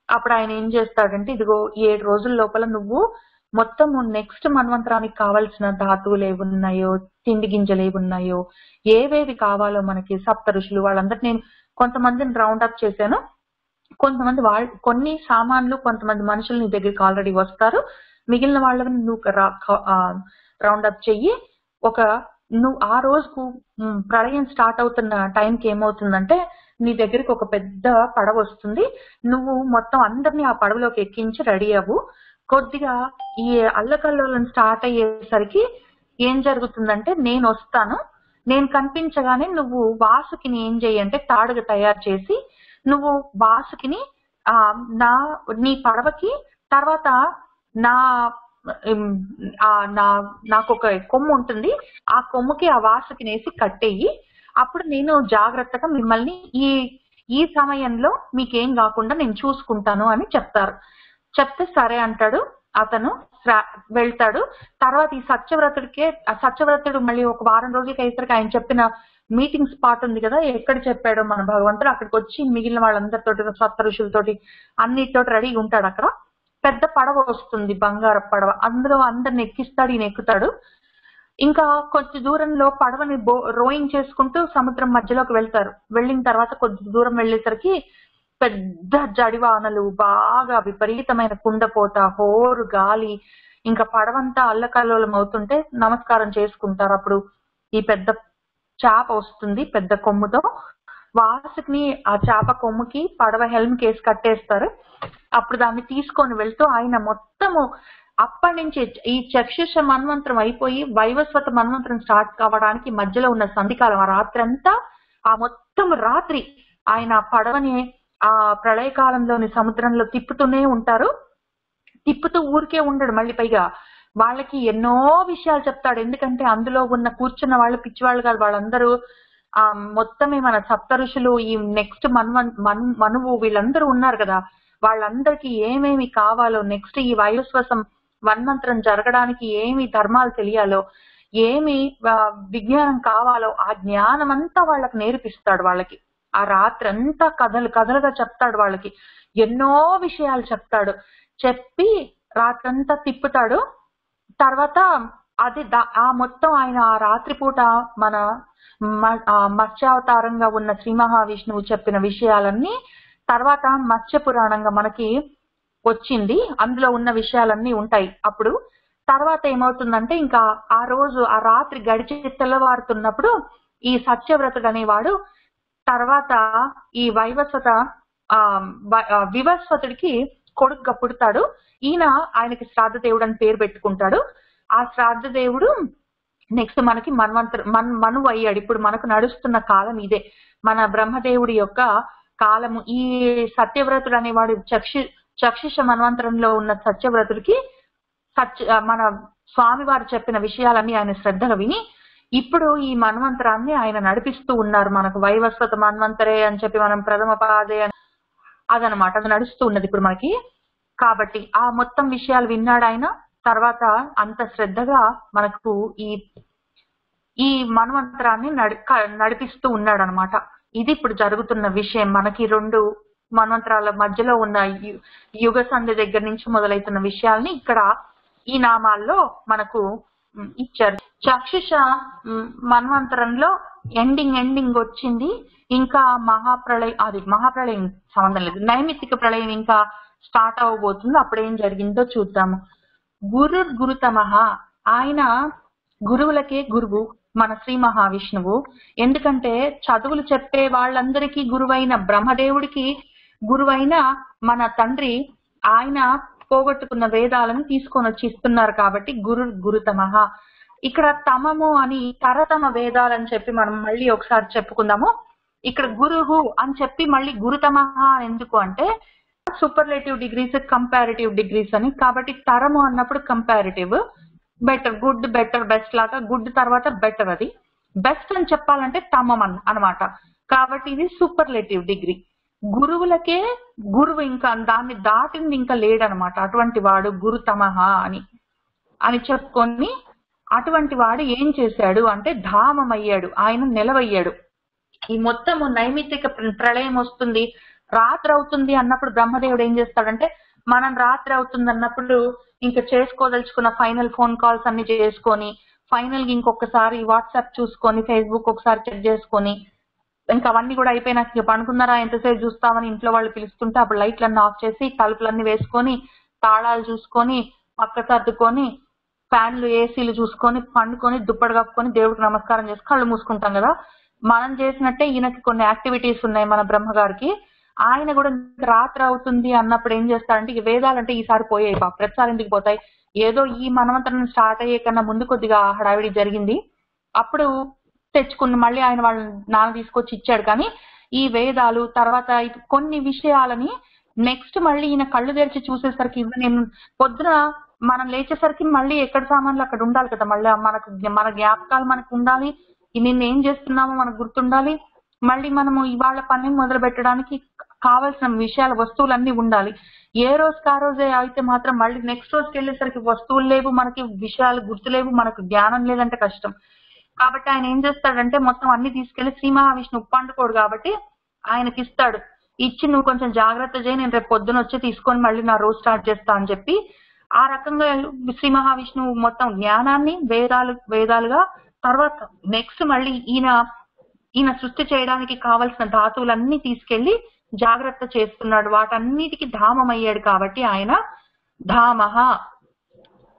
అప్పుడు ఆయన ఏం చేస్తాడంటే, ఇదిగో 7 రోజుల లోపల నువ్వు మొత్తము నెక్స్ట్ మన్వంతరానికి కావాల్సిన ధాతువులు ఏమున్నాయో, తిండి గింజలు ఏమున్నాయో, ఏవేవి కావాలో మనకి సప్త ఋషులు వాళ్ళందరినీ నేను కొంతమందిని రౌండ్ అప్ చేశాను. కొంతమంది కొన్ని సామాన్లు కొంతమంది మనుషులు నీ దగ్గరికి ఆల్రెడీ వస్తారు. మిగిలిన వాళ్ళని నువ్వు రౌండ్ అప్ చెయ్యి. నువ్వు ఆ రోజుకు ప్రళయం స్టార్ట్ అవుతున్న టైంకి ఏమవుతుందంటే నీ దగ్గరికి ఒక పెద్ద పడవ వస్తుంది. నువ్వు మొత్తం అందరినీ ఆ పడవలోకి ఎక్కించి రెడీ అవ్వు. కొద్దిగా ఈ అల్లకల్లోలం స్టార్ట్ అయ్యేసరికి ఏం జరుగుతుందంటే నేను వస్తాను. నేను కనిపించగానే నువ్వు వాసుకిని ఏం చెయ్యంటే తాడుగా తయారు చేసి నువ్వు వాసుకిని నీ పడవకి తర్వాత నా నాకు ఒక కొమ్ము ఉంటుంది. ఆ కొమ్ముకి ఆ వాసుకిని వేసి కట్టేయి. అప్పుడు నేను జాగ్రత్తగా మిమ్మల్ని ఈ సమయంలో మీకేం కాకుండా నేను చూసుకుంటాను అని చెప్తారు. చెప్తే సరే అంటాడు. అతను వెళ్తాడు. తర్వాత ఈ సత్యవ్రతుడు మళ్ళీ ఒక వారం రోజులకి అయ్యేసరికి ఆయన చెప్పిన మీటింగ్ స్పాట్ ఉంది కదా, ఎక్కడ చెప్పాడో మన భగవంతుడు అక్కడికి వచ్చి మిగిలిన వాళ్ళందరితోటి సప్త ఋషులతోటి అన్నిటితోటి రెడీగా ఉంటాడు. అక్కడ పెద్ద పడవ వస్తుంది, బంగారు పడవ. అందులో అందరిని ఎక్కిస్తాడు, ఈయన ఎక్కుతాడు. ఇంకా కొద్ది దూరంలో పడవని రోయింగ్ చేసుకుంటూ సముద్రం మధ్యలోకి వెళ్తారు. వెళ్ళిన తర్వాత కొద్ది దూరం వెళ్ళేసరికి పెద్ద జడివానలు, బాగా విపరీతమైన కుండపోత, హోరు గాలి, ఇంకా పడవంతా అల్లకల్లోలం అవుతుంటే నమస్కారం చేసుకుంటారు. అప్పుడు ఈ పెద్ద చేప వస్తుంది పెద్ద కొమ్ముతో. వాసుకిని ఆ చేప కొమ్ముకి పడవ హెల్మ్ కేసి కట్టేస్తారు. అప్పుడు దాన్ని తీసుకొని వెళ్తూ ఆయన మొత్తము అప్పటి నుంచి ఈ చక్షుష మన్వంతరం అయిపోయి వైవస్వత మన్వంతరం స్టార్ట్ కావడానికి మధ్యలో ఉన్న సంధికాలం ఆ రాత్రి అంతా, ఆ మొత్తం రాత్రి ఆయన పడవని ఆ ప్రళయకాలంలోని సముద్రంలో తిప్పుతూనే ఉంటారు. తిప్పుతూ ఊరికే ఉండడు. మళ్ళీ పైగా వాళ్ళకి ఎన్నో విషయాలు చెప్తాడు. ఎందుకంటే అందులో ఉన్న కూర్చున్న వాళ్ళు పిచ్చివాళ్ళు కాదు, వాళ్ళందరూ మొత్తమే మన సప్త ఋషులు, ఈ నెక్స్ట్ మనువు వీళ్ళందరూ ఉన్నారు కదా, వాళ్ళందరికీ ఏమేమి కావాలో, నెక్స్ట్ ఈ వైవస్వసం మన్వంతరం జరగడానికి ఏమి ధర్మాలు తెలియాలో, ఏమి విజ్ఞానం కావాలో ఆ జ్ఞానం అంతా వాళ్ళకి నేర్పిస్తాడు. వాళ్ళకి ఆ రాత్రి అంతా కథలుగా చెప్తాడు. వాళ్ళకి ఎన్నో విషయాలు చెప్తాడు. చెప్పి రాత్రంతా తిప్పుతాడు. తర్వాత అది ఆ మొత్తం ఆయన ఆ రాత్రిపూట మన మత్స్యావతారంగా ఉన్న శ్రీ మహావిష్ణువు చెప్పిన విషయాలన్నీ తర్వాత మత్స్య పురాణంగా మనకి వచ్చింది. అందులో ఉన్న విషయాలన్నీ ఉంటాయి. అప్పుడు తర్వాత ఏమవుతుందంటే ఇంకా ఆ రోజు ఆ రాత్రి గడిచి తెల్లవారుతున్నప్పుడు ఈ సత్యవ్రతుడు అనేవాడు తర్వాత ఈ వివస్వతుడికి కొడుకుగా పుడతాడు. ఈయన ఆయనకి శ్రాద్ధ దేవుడు అని పేరు పెట్టుకుంటాడు. ఆ శ్రాద్ధ దేవుడు నెక్స్ట్ మనకి మనువు అయ్యాడు. ఇప్పుడు మనకు నడుస్తున్న కాలం ఇదే, మన బ్రహ్మదేవుడి యొక్క కాలము. ఈ సత్యవ్రతుడు అనేవాడు చక్షుష మన్వంతరంలో ఉన్న సత్యవ్రతుడికి మన స్వామి వారు చెప్పిన విషయాలన్నీ ఆయన శ్రద్ధగా విని ఇప్పుడు ఈ మన్వంతరాన్ని ఆయన నడిపిస్తూ ఉన్నారు. మనకు వైవస్వత మన్వంతరే అని చెప్పి మనం ప్రథమ పాదే అదనమాట, అది నడుస్తూ ఉన్నది ఇప్పుడు మనకి. కాబట్టి ఆ మొత్తం విషయాలు విన్నాడు ఆయన. తర్వాత అంత శ్రద్ధగా మనకు ఈ మన్వంతరాన్ని నడిపిస్తూ ఉన్నాడు అనమాట. ఇది ఇప్పుడు జరుగుతున్న విషయం. మనకి 2 మన్వంతరాల మధ్యలో ఉన్న యుగ సంధి దగ్గర నుంచి మొదలవుతున్న విషయాల్ని ఇక్కడ ఈ నామాల్లో మనకు ఇచ్చారు. చక్షుష మన్వంతరంలో ఎండింగ్ వచ్చింది. ఇంకా మహాప్రళయం సంబంధం లేదు, నైమిత్తిక ప్రళయం ఇంకా స్టార్ట్ అవ్వబోతుంది. అప్పుడేం జరిగిందో చూద్దాము. గురుతమః, ఆయన గురువులకే గురువు మన శ్రీ మహావిష్ణువు. ఎందుకంటే చదువులు చెప్పే వాళ్ళందరికీ గురువైన బ్రహ్మదేవుడికి గురువైన మన తండ్రి ఆయన పోగొట్టుకున్న వేదాలను తీసుకొని వచ్చి ఇస్తున్నారు కాబట్టి గురుతమః. ఇక్కడ తమము అని తరతమ వేదాలని చెప్పి మనం మళ్ళీ ఒకసారి చెప్పుకుందాము. ఇక్కడ గురువు అని చెప్పి మళ్ళీ గురుతమః ఎందుకు అంటే సూపర్లేటివ్ డిగ్రీస్, కంపారిటివ్ డిగ్రీస్ అని. కాబట్టి తరము అన్నప్పుడు comparative, better, good, better, best లాగా గుడ్ తర్వాత బెటర్, అది బెస్ట్ అని చెప్పాలంటే తమం అన్నమాట. కాబట్టి ఇది సూపర్లేటివ్ డిగ్రీ. గురువులకే గురువు, ఇంకా దాన్ని దాటింది ఇంకా లేడనమాట. అటువంటి వాడు గురుతమః అని చెప్పుకొని అటువంటి వాడు ఏం చేశాడు అంటే ధామమయ్యాడు, ఆయన నిలవయ్యాడు. ఈ మొత్తము నైమిత్తిక ప్రళయం వస్తుంది, రాత్రి అవుతుంది అన్నప్పుడు బ్రహ్మదేవుడు ఏం చేస్తాడంటే మనం రాత్రి అవుతుంది అన్నప్పుడు ఇంకా చేసుకోదలుచుకున్న ఫైనల్ ఫోన్ కాల్స్ అన్ని చేసుకొని ఫైనల్ గా ఇంకొకసారి వాట్సాప్ చూసుకొని ఫేస్బుక్ ఒకసారి చెక్ చేసుకొని ఇంకా అవన్నీ కూడా అయిపోయినాక పనుకున్నారా ఎంతసేపు చూస్తామని ఇంట్లో వాళ్ళు పిలుస్తుంటే అప్పుడు లైట్లన్నీ ఆఫ్ చేసి తలుపులన్నీ వేసుకొని తాళాలు చూసుకొని పక్క సర్దుకొని ఫ్యాన్లు ఏసీలు చూసుకొని పండుకొని దుప్పటి కప్పుకొని దేవుడికి నమస్కారం చేసి కళ్ళు మూసుకుంటాం కదా. మనం చేసినట్టే ఈయనకి కొన్ని యాక్టివిటీస్ ఉన్నాయి మన బ్రహ్మగారికి. ఆయన కూడా రాత్రి అవుతుంది అన్నప్పుడు ఏం చేస్తాడంటే వేదాలంటే ఈసారి పోయాయి పాప ప్రతిసారి ఇంటికి పోతాయి. ఏదో ఈ మనమంతరం స్టార్ట్ అయ్యే కన్నా ముందు కొద్దిగా హడావిడి జరిగింది. అప్పుడు తెచ్చుకుని మళ్ళీ ఆయన వాళ్ళ నాన్న తీసుకొచ్చి ఇచ్చాడు. కానీ ఈ వేదాలు తర్వాత కొన్ని విషయాలని నెక్స్ట్ మళ్ళీ ఈయన కళ్ళు తెరిచి చూసేసరికి నేను పొద్దున మనం లేచేసరికి మళ్ళీ ఎక్కడ సామాన్లు అక్కడ ఉండాలి కదా. మళ్ళీ మనకు మన జ్ఞాపకాలు మనకు ఉండాలి, నిన్న ఏం చేస్తున్నామో మనకు గుర్తుండాలి, మళ్ళీ మనము ఇవాళ పని మొదలు పెట్టడానికి కావాల్సిన విషయాల వస్తువులన్నీ ఉండాలి. ఏ రోజుకి ఆ రోజే అయితే మాత్రం మళ్ళీ నెక్స్ట్ రోజుకి వెళ్ళేసరికి వస్తువులు లేవు, మనకి విషయాలు గుర్తులేవు, మనకు జ్ఞానం లేదంటే కష్టం. కాబట్టి ఆయన ఏం చేస్తాడంటే మొత్తం అన్ని తీసుకెళ్లి శ్రీ మహావిష్ణు పండుకోడు కాబట్టి ఆయనకి ఇస్తాడు. ఇచ్చి నువ్వు కొంచెం జాగ్రత్త చేయి, నేను రేపు పొద్దున వచ్చి తీసుకొని మళ్ళీ నా రోజు స్టార్ట్ చేస్తా అని చెప్పి ఆ రకంగా శ్రీ మహావిష్ణువు మొత్తం జ్ఞానాన్ని వేదాలుగా తర్వాత నెక్స్ట్ మళ్ళీ ఈయన సృష్టి చేయడానికి కావలసిన ధాతువులన్నీ తీసుకెళ్లి జాగ్రత్త చేస్తున్నాడు. వాటన్నిటికీ ధామం అయ్యాడు కాబట్టి ఆయన ధామః.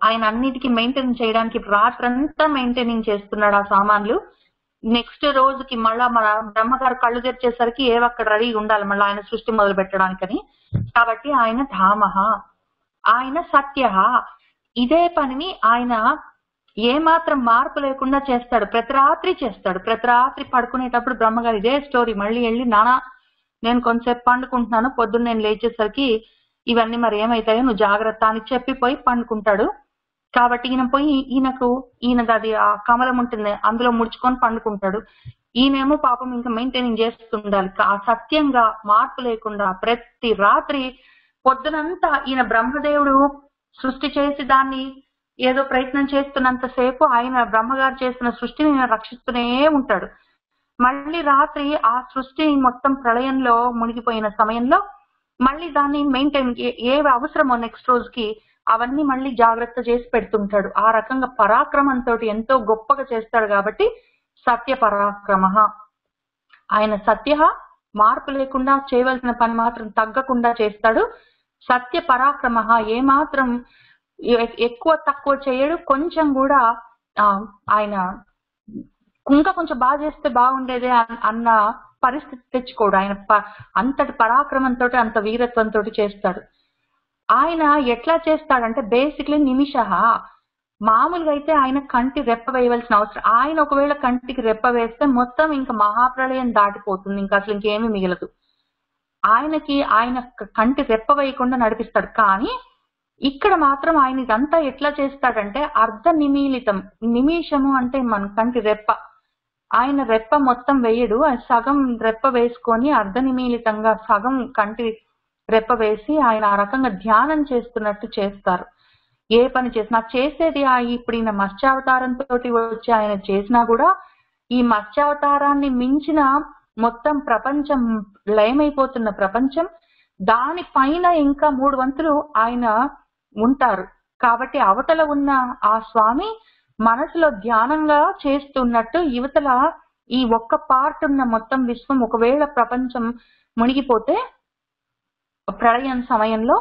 ఆయన అన్నిటికీ మెయింటైన్ చేయడానికి రాత్రంతా మెయింటైనింగ్ చేస్తున్నాడు ఆ సామాన్లు. నెక్స్ట్ రోజుకి మళ్ళా మన బ్రహ్మగారు కళ్ళు తెరిచేసరికి ఏవో అక్కడ రెడీ ఉండాలి మళ్ళీ ఆయన సృష్టి మొదలు పెట్టడానికని. కాబట్టి ఆయన ధామః, ఆయన సత్యః. ఇదే పనిని ఆయన ఏమాత్రం మార్పు లేకుండా చేస్తాడు, ప్రతి రాత్రి చేస్తాడు. ప్రతి రాత్రి పడుకునేటప్పుడు బ్రహ్మగారు ఇదే స్టోరీ మళ్ళీ వెళ్ళి నానా నేను కొంతసేపు పండుకుంటున్నాను, పొద్దున్న నేను లేచేసరికి ఇవన్నీ మరి ఏమైతాయో నువ్వు జాగ్రత్త అని చెప్పిపోయి పండుకుంటాడు. కాబట్టి ఈయన పోయి ఈయనది అది ఆ కమలం ఉంటుంది అందులో ముడుచుకొని పండుకుంటాడు. ఈయనేమో పాపం ఇంకా మెయింటైనింగ్ చేస్తుండాలి సత్యంగా మార్పు లేకుండా. ప్రతి రాత్రి పొద్దునంతా ఈయన బ్రహ్మదేవుడు సృష్టి చేసి దాన్ని ఏదో ప్రయత్నం చేస్తున్నంతసేపు ఆయన బ్రహ్మగారు చేసిన సృష్టిని రక్షిస్తూనే ఉంటాడు. మళ్ళీ రాత్రి ఆ సృష్టి మొత్తం ప్రళయంలో మునిగిపోయిన సమయంలో మళ్ళీ దాన్ని మెయింటైన్ ఏవి అవసరమో నెక్స్ట్ రోజుకి అవన్నీ మళ్ళీ జాగ్రత్త చేసి పెడుతుంటాడు. ఆ రకంగా పరాక్రమంతో ఎంతో గొప్పగా చేస్తాడు కాబట్టి సత్య పరాక్రమ. ఆయన సత్య మార్పు లేకుండా చేయవలసిన పని మాత్రం తగ్గకుండా చేస్తాడు. సత్య పరాక్రమ, ఏమాత్రం ఎక్కువ తక్కువ చేయడు. కొంచెం కూడా ఆయన ఇంకా కొంచెం బాగా చేస్తే బాగుండేదే అన్న పరిస్థితి తెచ్చుకోడు. ఆయన అంతటి పరాక్రమంతో అంత వీరత్వంతో చేస్తాడు. ఆయన ఎట్లా చేస్తాడంటే బేసిక్లీ నిమిష. మామూలుగా అయితే ఆయన కంటి రెప్ప వేయవలసిన అవసరం, ఆయన ఒకవేళ కంటికి రెప్ప వేస్తే మొత్తం ఇంకా మహాప్రళయం దాటిపోతుంది, ఇంకా అసలు ఇంకేమీ మిగలదు. ఆయన కంటి రెప్ప వేయకుండా నడిపిస్తాడు. కానీ ఇక్కడ మాత్రం ఆయన ఇదంతా ఎట్లా చేస్తాడంటే అర్ధ నిమీలితం. నిమిషము అంటే మన కంటి రెప్ప. ఆయన రెప్ప మొత్తం వేయడు, సగం రెప్ప వేసుకొని అర్ధ నిమీలితంగా సగం కంటి రెప్ప వేసి ఆయన ఆ రకంగా ధ్యానం చేస్తున్నట్టు చేస్తారు. ఏ పని చేసినా చేసేది ఇప్పుడు ఈయన మత్స్యావతారంతో వచ్చి ఆయన చేసినా కూడా ఈ మత్స్యావతారాన్ని మించిన మొత్తం ప్రపంచం లయమైపోతున్న ప్రపంచం దానిపైన ఇంకా 3 వంతులు ఆయన ఉంటారు. కాబట్టి అవతల ఉన్న ఆ స్వామి మనసులో ధ్యానంగా చేస్తున్నట్టు యువతల ఈ ఒక్క పార్ట్ ఉన్న మొత్తం విశ్వం ఒకవేళ ప్రపంచం మునిగిపోతే ప్రళయం సమయంలో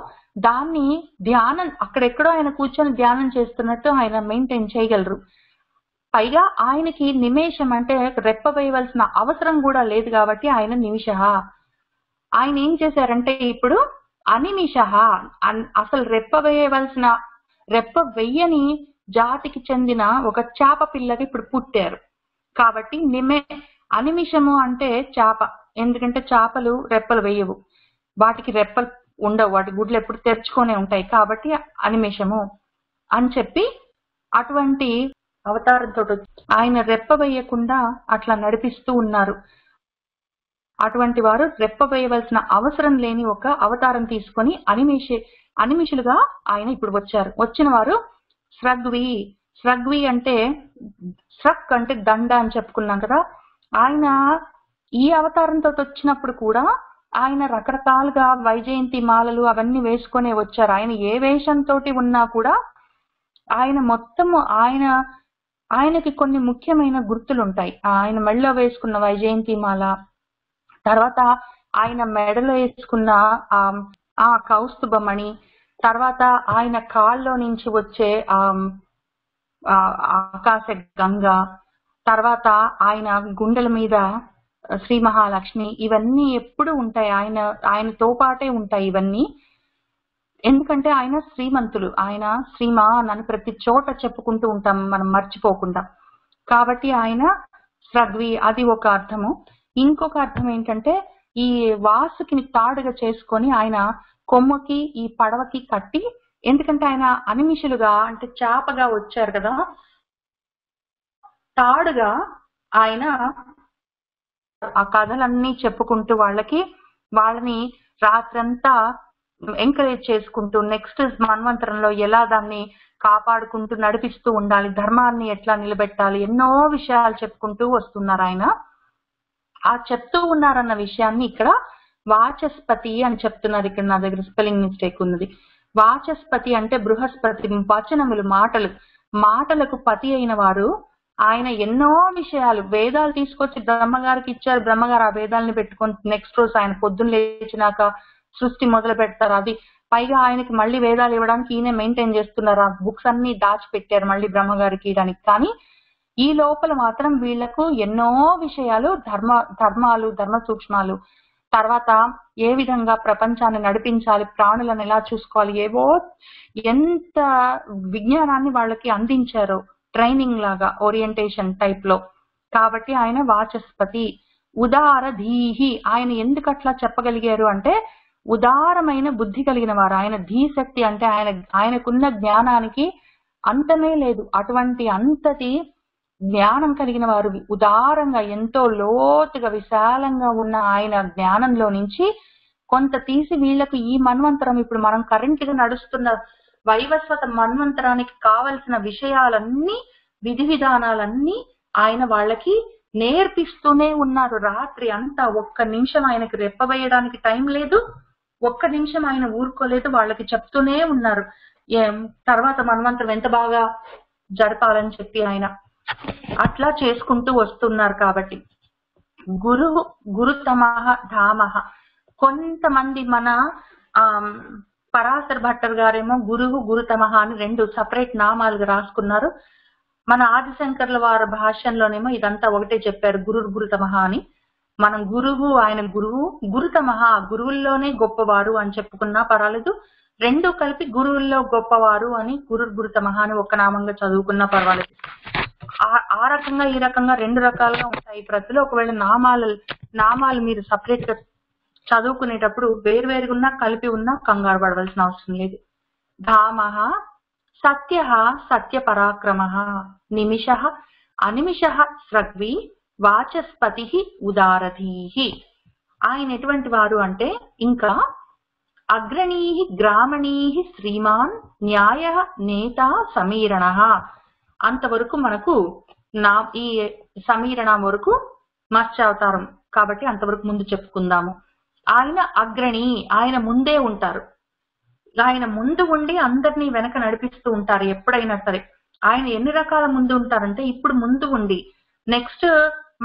దాన్ని ధ్యానం అక్కడెక్కడో ఆయన కూర్చొని ధ్యానం చేస్తున్నట్టు ఆయన మెయింటైన్ చేయగలరు. పైగా ఆయనకి నిమేషం అంటే రెప్ప వేయవలసిన అవసరం కూడా లేదు కాబట్టి ఆయన నిమిష. ఆయన ఏం చేశారంటే ఇప్పుడు అనిమిష, అసలు రెప్ప వెయ్యని జాతికి చెందిన ఒక చేప పిల్లకి ఇప్పుడు పుట్టారు. కాబట్టి అనిమిషము అంటే చేప. ఎందుకంటే చేపలు రెప్పలు వేయవు, వాటికి రెప్పలు ఉండవు, వాటి గుడ్లు ఎప్పుడు తెరుచుకొనే ఉంటాయి. కాబట్టి అనిమిషము అని చెప్పి అటువంటి అవతారంతో ఆయన రెప్ప వేయకుండా అట్లా నడిపిస్తూ ఉన్నారు. అటువంటి వారు రెప్ప వేయవలసిన అవసరం లేని ఒక అవతారం తీసుకొని అనిమిషులుగా ఆయన ఇప్పుడు వచ్చారు. వచ్చిన వారు స్రగ్వి అంటే స్రక్ అంటే దండ అని చెప్పుకున్నాం కదా. ఆయన ఈ అవతారంతో వచ్చినప్పుడు కూడా ఆయన రకరకాలుగా వైజయంతి మాలలు అవన్నీ వేసుకునే వచ్చారు. ఆయన ఏ వేషంతో ఉన్నా కూడా ఆయన మొత్తము ఆయనకి కొన్ని ముఖ్యమైన గుర్తులు ఉంటాయి. ఆయన మెడలో వేసుకున్న వైజయంతి మాల, తర్వాత ఆయన మెడలో వేసుకున్న ఆ కౌస్తుభమణి, తర్వాత ఆయన కాళ్ళలో నుంచి వచ్చే ఆకాశ గంగ, తర్వాత ఆయన గుండెల మీద శ్రీ మహాలక్ష్మి, ఇవన్నీ ఎప్పుడు ఉంటాయి. ఆయనతో పాటే ఉంటాయి ఇవన్నీ. ఎందుకంటే ఆయన శ్రీమంతులు, ఆయన శ్రీమాన్ అని ప్రతి చోట చెప్పుకుంటూ ఉంటాం మనం మర్చిపోకుండా. కాబట్టి ఆయన స్రగ్వి, అది ఒక అర్థము. ఇంకొక అర్థం ఏంటంటే ఈ వాసుకిని తాడుగా చేసుకొని ఆయన కొమ్మకి ఈ పడవకి కట్టి, ఎందుకంటే ఆయన అనిమిషులుగా అంటే చాపగా వచ్చారు కదా, తాడుగా ఆయన ఆ కథలన్నీ చెప్పుకుంటూ వాళ్ళని రాత్రంతా ఎంకరేజ్ చేసుకుంటూ నెక్స్ట్ మన్వంతరంలో ఎలా దాన్ని కాపాడుకుంటూ నడిపిస్తూ ఉండాలి, ధర్మాన్ని ఎట్లా నిలబెట్టాలి, ఎన్నో విషయాలు చెప్పుకుంటూ వస్తున్నారు ఆయన. ఆ చెప్తూ ఉన్నారన్న విషయాన్ని ఇక్కడ వాచస్పతి అని చెప్తున్నారు. ఇక్కడ నా దగ్గర స్పెల్లింగ్ మిస్టేక్ ఉన్నది. వాచస్పతి అంటే బృహస్పతి, వచనములు, మాటలకు పతి అయిన వారు. ఆయన ఎన్నో విషయాలు, వేదాలు తీసుకొచ్చి బ్రహ్మగారికి ఇచ్చారు. బ్రహ్మగారు ఆ వేదాలని పెట్టుకొని నెక్స్ట్ రోజు ఆయన పొద్దున్న లేచినాక సృష్టి మొదలు పెడతారు. అది పైగా ఆయనకి మళ్ళీ వేదాలు ఇవ్వడానికి ఈయన మెయింటైన్ చేస్తున్నారు. ఆ బుక్స్ అన్ని దాచిపెట్టారు మళ్ళీ బ్రహ్మగారికి ఇవ్వడానికి. కానీ ఈ లోపల మాత్రం వీళ్లకు ఎన్నో విషయాలు, ధర్మాలు, ధర్మ సూక్ష్మాలు, తర్వాత ఏ విధంగా ప్రపంచాన్ని నడిపించాలి, ప్రాణులను ఎలా చూసుకోవాలి, ఏవో ఎంత విజ్ఞానాన్ని వాళ్ళకి అందించారో ట్రైనింగ్ లాగా, ఓరియంటేషన్ టైప్ లో. కాబట్టి ఆయన వాచస్పతి. ఉదారధీహి, ఆయన ఎందుకు అట్లా చెప్పగలిగారు అంటే ఉదారమైన బుద్ధి కలిగిన వారు. ఆయన ధీశక్తి అంటే ఆయనకున్న జ్ఞానానికి అంతమే లేదు. అటువంటి అంతటి జ్ఞానం కలిగిన వారు, ఉదారంగా ఎంతో లోతుగా విశాలంగా ఉన్న ఆయన జ్ఞానంలో నుంచి కొంత తీసి వీళ్లకు ఈ మన్వంతరం, ఇప్పుడు మనం కరెంట్ గా నడుస్తున్న వైవస్వత మన్వంతరానికి కావలసిన విషయాలన్నీ, విధి విధానాలన్నీ ఆయన వాళ్ళకి నేర్పిస్తూనే ఉన్నారు. రాత్రి అంతా ఒక్క నిమిషం ఆయనకి రెప్పవేయడానికి టైం లేదు, ఒక్క నిమిషం ఆయన ఊరుకోలేదు, వాళ్ళకి చెప్తూనే ఉన్నారు తర్వాత మన్వంతరం ఎంత బాగా జరపాలని చెప్పి ఆయన అట్లా చేసుకుంటూ వస్తున్నారు. కాబట్టి గురుతమః ధామః. కొంతమంది మన పరాశర్ భట్టర్ గారేమో గురుతమః అని రెండు సపరేట్ నామాలుగా రాసుకున్నారు. మన ఆదిశంకర్ల వారి భాష్యంలోనేమో ఇదంతా ఒకటే చెప్పారు, గురుతమః అని. మనం ఆయన గురుతమః, గురువుల్లోనే గొప్పవారు అని చెప్పుకున్నా పర్వాలేదు, రెండు కలిపి గురువుల్లో గొప్పవారు అని గురుతమః అని ఒక నామంగా చదువుకున్నా పర్వాలేదు. ఆ రకంగా ఈ రకంగా రెండు రకాలుగా ఉంటాయి ప్రతిలో. ఒకవేళ నామాలు మీరు సపరేట్ గా చదువుకునేటప్పుడు వేరువేరుగా ఉన్నా కలిపి ఉన్నా కంగారు పడవలసిన అవసరం లేదు. ధామః సత్యః సత్య పరాక్రమః, నిమిషః అనిమిషః స్రగ్వి, వాచస్పతి ఉదారధీః. ఆయన ఎటువంటి వారు అంటే ఇంకా అగ్రణీ గ్రామణీ శ్రీమాన్ న్యాయ నేత సమీరణః. అంతవరకు మనకు ఈ సమీరణ వరకు మత్స్యావతారం కాబట్టి అంతవరకు ముందు చెప్పుకుందాము. ఆయన అగ్రణి, ఆయన ముందే ఉంటారు. ఆయన ముందు ఉండి అందరినీ వెనక నడిపిస్తూ ఉంటారు ఎప్పుడైనా సరే. ఆయన ఎన్ని రకాల ముందు ఉంటారంటే ఇప్పుడు ముందు ఉండి నెక్స్ట్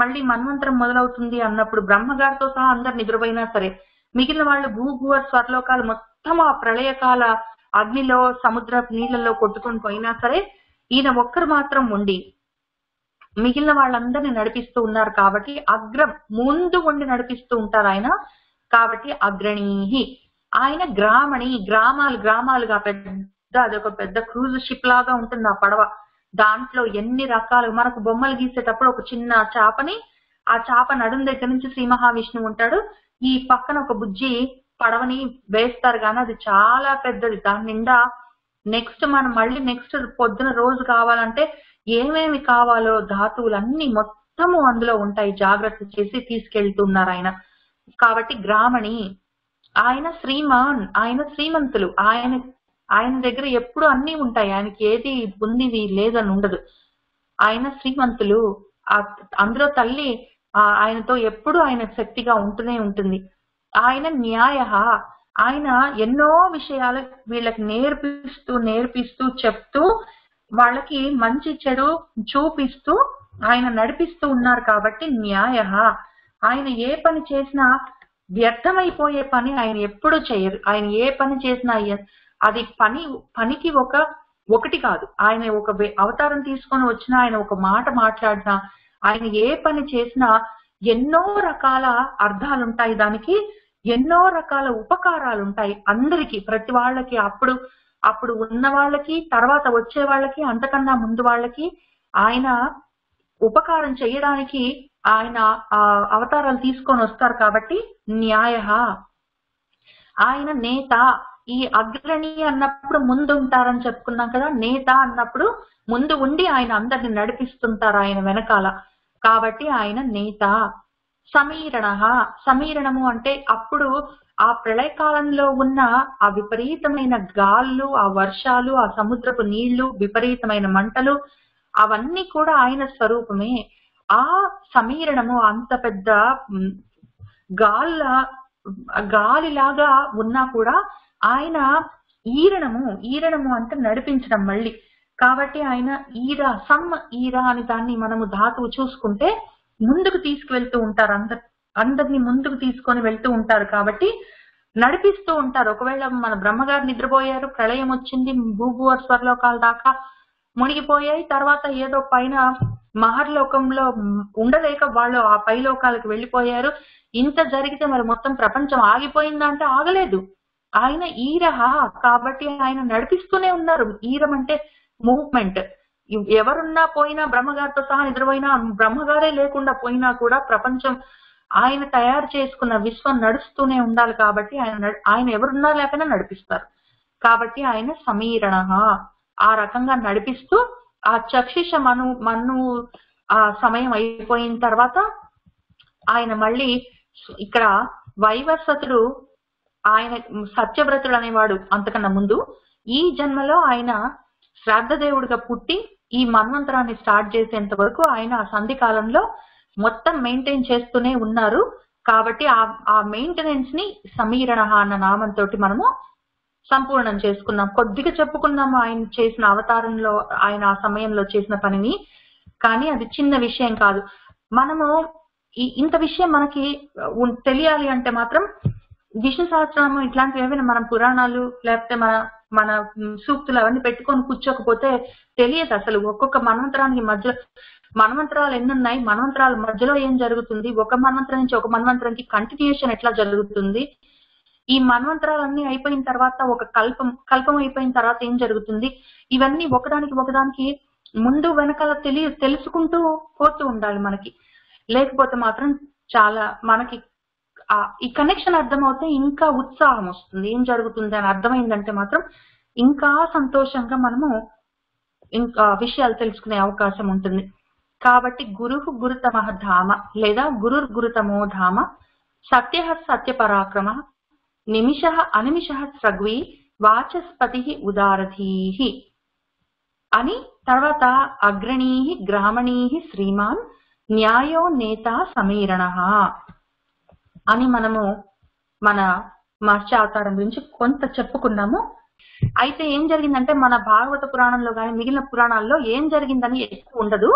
మళ్ళీ మన్వంతరం మొదలవుతుంది అన్నప్పుడు బ్రహ్మగారితో సహా అందరు నిద్రపోయినా సరే, మిగిలిన వాళ్ళు భూభువ స్వర్లోకాలు మొత్తం ఆ ప్రళయకాల అగ్నిలో సముద్ర నీళ్ళలో కొట్టుకొని పోయినా సరే ఈయన ఒక్కరు మాత్రం ఉండి మిగిలిన వాళ్ళందరినీ నడిపిస్తూ ఉన్నారు. కాబట్టి ముందు ఉండి నడిపిస్తూ ఉంటారు ఆయన. కాబట్టి అగ్రణీహి. ఆయన గ్రామణి, గ్రామాలుగా పెద్ద, అదొక పెద్ద క్రూజ్ షిప్ లాగా ఉంటుంది ఆ పడవ. దాంట్లో ఎన్ని రకాలు, మనకు బొమ్మలు గీసేటప్పుడు ఒక చిన్న చాపని, ఆ చాప నడుం దగ్గర నుంచి శ్రీ మహావిష్ణువు ఉంటాడు, ఈ పక్కన ఒక బుజ్జి పడవని వేస్తారు కానీ అది చాలా పెద్దది. దాని నిండా మనం మళ్ళీ నెక్స్ట్ పొద్దున రోజు కావాలంటే ఏమేమి కావాలో ధాతువులన్నీ మొత్తము అందులో ఉంటాయి. జాగ్రత్త చేసి తీసుకెళ్తున్నారు ఆయన. కాబట్టి గ్రామణి. ఆయన శ్రీమాన్, ఆయన శ్రీమంతులు. ఆయన దగ్గర ఎప్పుడు అన్ని ఉంటాయి, ఆయనకి ఏది ఉంది లేదని ఉండదు. ఆయన శ్రీమంతులు. అందులో తల్లి ఆయనతో ఎప్పుడు ఆయన శక్తిగా ఉంటూనే ఉంటుంది. ఆయన న్యాయ, ఆయన ఎన్నో విషయాలు వీళ్ళకి నేర్పిస్తూ చెప్తూ వాళ్ళకి మంచి చెడు చూపిస్తూ ఆయన నడిపిస్తూ ఉన్నారు కాబట్టి న్యాయ. ఆయన ఏ పని చేసినా వ్యర్థమైపోయే పని ఆయన ఎప్పుడు చేయరు. ఆయన ఏ పని చేసినా అది పనికి ఒకటి కాదు. ఆయన ఒక అవతారం తీసుకొని వచ్చినా, ఆయన ఒక మాట మాట్లాడినా, ఆయన ఏ పని చేసినా ఎన్నో రకాల అర్థాలుంటాయి, దానికి ఎన్నో రకాల ఉపకారాలు ఉంటాయి అందరికి, ప్రతి వాళ్ళకి, అప్పుడు ఉన్న వాళ్ళకి, తర్వాత వచ్చే వాళ్ళకి, అంతకన్నా ముందు వాళ్ళకి ఆయన ఉపకారం చేయడానికి ఆయన అవతారాలు తీసుకొని వస్తారు కాబట్టి న్యాయ. ఆయన నేత. ఈ అగ్రణి అన్నప్పుడు ముందు ఉంటారని చెప్పుకున్నాం కదా, నేత అన్నప్పుడు ముందు ఉండి ఆయన అందరిని నడిపిస్తుంటారు ఆయన వెనకాల, కాబట్టి ఆయన నేత. సమీరణ. సమీరణము అంటే అప్పుడు ఆ ప్రళయకాలంలో ఉన్న ఆ విపరీతమైన గాళ్ళు, ఆ వర్షాలు, ఆ సముద్రపు నీళ్లు, విపరీతమైన మంటలు, అవన్నీ కూడా ఆయన స్వరూపమే. ఆ సమీరణము అంత పెద్ద గాలిలాగా ఉన్నా కూడా ఆయన ఈరణము అంటే నడిపించడం మళ్ళీ, కాబట్టి ఆయన ఈర అని దాన్ని మనము ధాతువు చూసుకుంటే ముందుకు తీసుకువెళ్తూ ఉంటారు, అందరినీ ముందుకు తీసుకొని వెళ్తూ ఉంటారు కాబట్టి నడిపిస్తూ ఉంటారు. ఒకవేళ మన బ్రహ్మగారు నిద్రపోయారు, ప్రళయం వచ్చింది, భూభువ స్వర్లోకాల దాకా మునిగిపోయాయి, తర్వాత ఏదో పైన మహర్లోకంలో ఉండలేక వాళ్ళు ఆ పైలోకాలకు వెళ్ళిపోయారు, ఇంత జరిగితే మరి మొత్తం ప్రపంచం ఆగిపోయిందంటే ఆగలేదు. ఆయన ఈరహ కాబట్టి ఆయన నడిపిస్తూనే ఉన్నారు. ఈరం అంటే మూవ్మెంట్. ఎవరున్నా పోయినా, బ్రహ్మగారితో సహా నిద్రపోయినా, బ్రహ్మగారే లేకుండా పోయినా కూడా ప్రపంచం ఆయన తయారు చేసుకున్న విశ్వం నడుస్తూనే ఉండాలి కాబట్టి ఆయన ఎవరున్నా లేకపోయినా నడిపిస్తారు కాబట్టి ఆయన సమీరణ. ఆ రకంగా నడిపిస్తూ ఆ చక్షుష మను ఆ సమయం అయిపోయిన తర్వాత ఆయన మళ్ళీ ఇక్కడ వైవస్వతుడు, ఆయన సత్యవ్రతుడు అనేవాడు అంతకన్నా ముందు, ఈ జన్మలో ఆయన శ్రాద్ధ దేవుడిగా పుట్టి ఈ మన్వంతరాన్ని స్టార్ట్ చేసేంత వరకు ఆయన ఆ సంధి కాలంలో మొత్తం మెయింటైన్ చేస్తూనే ఉన్నారు కాబట్టి ఆ మెయింటెనెన్స్ ని సమీరణ అన్న నామంతో మనము సంపూర్ణం చేసుకున్నాం. కొద్దిగా చెప్పుకున్నాము ఆయన చేసిన అవతారంలో, ఆయన ఆ సమయంలో చేసిన పనిని, కానీ అది చిన్న విషయం కాదు. మనము ఇంత విషయం మనకి తెలియాలి అంటే మాత్రం విష్ణు సహస్రనామం ఇట్లాంటివి ఏమైనా మనం పురాణాలు లేకపోతే మన సూక్తులు అవన్నీ పెట్టుకొని కూర్చోకపోతే తెలియదు అసలు. ఒక్కొక్క మన్వంతరానికి మధ్య మన్వంతరాలు ఎన్ని ఉన్నాయి, మన్వంతరాల మధ్యలో ఏం జరుగుతుంది, ఒక మన్వంతరం నుంచి ఒక మన్వంతరంకి కంటిన్యూషన్ ఎట్లా జరుగుతుంది, ఈ మన్వంతరాలన్నీ అయిపోయిన తర్వాత ఒక కల్పం అయిపోయిన తర్వాత ఏం జరుగుతుంది, ఇవన్నీ ఒకదానికి ముందు వెనకాల తెలుసుకుంటూ పోతూ ఉండాలి మనకి. లేకపోతే మాత్రం చాలా మనకి ఈ కనెక్షన్ అర్థమవుతే ఇంకా ఉత్సాహం వస్తుంది. ఏం జరుగుతుంది అని అర్థమైందంటే మాత్రం ఇంకా సంతోషంగా మనము ఇంకా విషయాలు తెలుసుకునే అవకాశం ఉంటుంది. కాబట్టి గురుతమ ధామ లేదా గురుతమో ధామ, సత్య సత్యపరాక్రమ, నిమిష అనిమిష స్రగ్వి, వాచస్పతి ఉదారధీ అని తర్వాత అగ్రణీ గ్రామణీ శ్రీమాన్ న్యాయో నేత సమీరణ అని మనము మన మత్స్యావతారం గురించి కొంత చెప్పుకున్నాము. అయితే ఏం జరిగిందంటే మన భాగవత పురాణంలో కానీ మిగిలిన పురాణాల్లో ఏం జరిగిందని ఎక్కువ ఉండదు.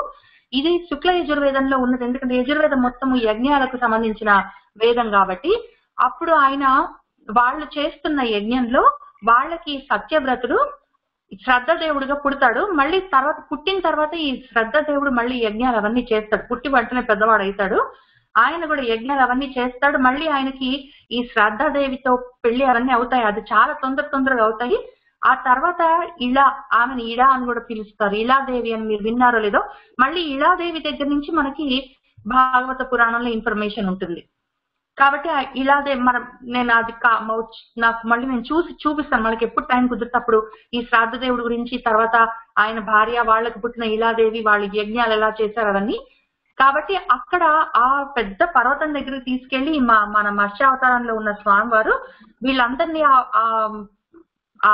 ఇది శుక్ల యజుర్వేదంలో ఉన్నది, ఎందుకంటే యజుర్వేదం మొత్తము యజ్ఞాలకు సంబంధించిన వేదం కాబట్టి అప్పుడు ఆయన వాళ్ళు చేస్తున్న యజ్ఞంలో వాళ్ళకి సత్యవ్రతుడు శ్రద్ధ దేవుడిగా పుడతాడు. మళ్ళీ తర్వాత పుట్టిన తర్వాత ఈ శ్రద్ధ దేవుడు మళ్ళీ యజ్ఞాలు అవన్నీ చేస్తాడు. పుట్టి వెంటనే పెద్దవాడు అవుతాడు, ఆయన కూడా యజ్ఞాలు అవన్నీ చేస్తాడు. మళ్ళీ ఆయనకి ఈ శ్రద్ధాదేవితో పెళ్లి అవన్నీ అవుతాయి, అది చాలా తొందరగా అవుతాయి. ఆ తర్వాత ఆమెను ఇళా అని కూడా పిలుస్తారు. ఇళాదేవి అని మీరు విన్నారో లేదో. మళ్ళీ ఇళాదేవి దగ్గర నుంచి మనకి భాగవత పురాణంలో ఇన్ఫర్మేషన్ ఉంటుంది కాబట్టి ఇలాదే నేను అది నాకు మళ్ళీ నేను చూపిస్తాను మనకి ఎప్పుడు టైం కుదిరినప్పుడు ఈ శ్రాద్ధ దేవుడి గురించి, తర్వాత ఆయన భార్య వాళ్ళకి పుట్టిన ఇలాదేవి వాళ్ళ యజ్ఞాలు ఎలా చేశారు అవన్నీ. కాబట్టి అక్కడ ఆ పెద్ద పర్వతం దగ్గరికి తీసుకెళ్లి మన మత్స్యావతారంలో ఉన్న స్వామివారు వీళ్ళందరినీ ఆ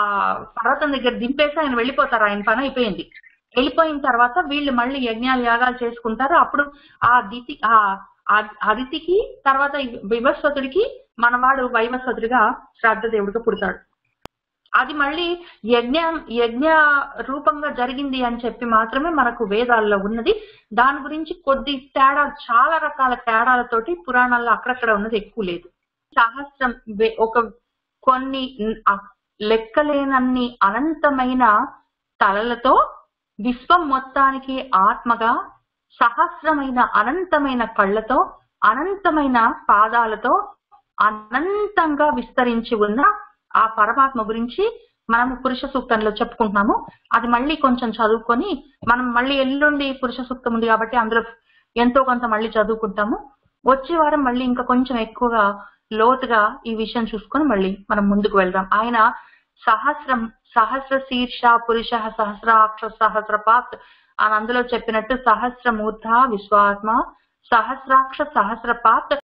పర్వతం దగ్గర దింపేసి ఆయన వెళ్ళిపోతారు, ఆయన పని అయిపోయింది. వెళ్ళిపోయిన తర్వాత వీళ్ళు మళ్ళీ యజ్ఞాలు యాగాలు చేసుకుంటారు. అప్పుడు ఆ అదితికి తర్వాత వివస్వతుడికి మనవాడు వైవస్వతుడిగా శ్రాద్ధ దేవుడిగా పుడతాడు. అది మళ్ళీ యజ్ఞ రూపంగా జరిగింది అని చెప్పి మాత్రమే మనకు వేదాల్లో ఉన్నది. దాని గురించి కొద్ది తేడా, చాలా రకాల తేడాలతోటి పురాణాల్లో అక్కడక్కడ ఉన్నది, ఎక్కువ లేదు. సహస్రం ఒక కొన్ని లెక్కలేనన్ని అనంతమైన తలలతో విశ్వం మొత్తానికి ఆత్మగా, సహస్రమైన అనంతమైన కళ్ళతో, అనంతమైన పాదాలతో అనంతంగా విస్తరించి ఉన్న ఆ పరమాత్మ గురించి మనం పురుష సూక్తంలో చెప్పుకుంటున్నాము. అది మళ్ళీ కొంచెం చదువుకొని మనం మళ్ళీ ఎల్లుండి పురుష సూక్తం ఉంది కాబట్టి అందులో ఎంతో కొంత మళ్ళీ చదువుకుంటాము. వచ్చే వారం మళ్ళీ ఇంకా కొంచెం ఎక్కువగా లోతుగా ఈ విషయం చూసుకొని మళ్ళీ మనం ముందుకు వెళ్దాం. ఆయన సహస్ర శీర్ష పురుష సహస్రాక్ష సహస్రపాత్ అని అందులో చెప్పినట్టు సహస్రమూర్ధ విశ్వాత్మ సహస్రాక్ష సహస్రపాత్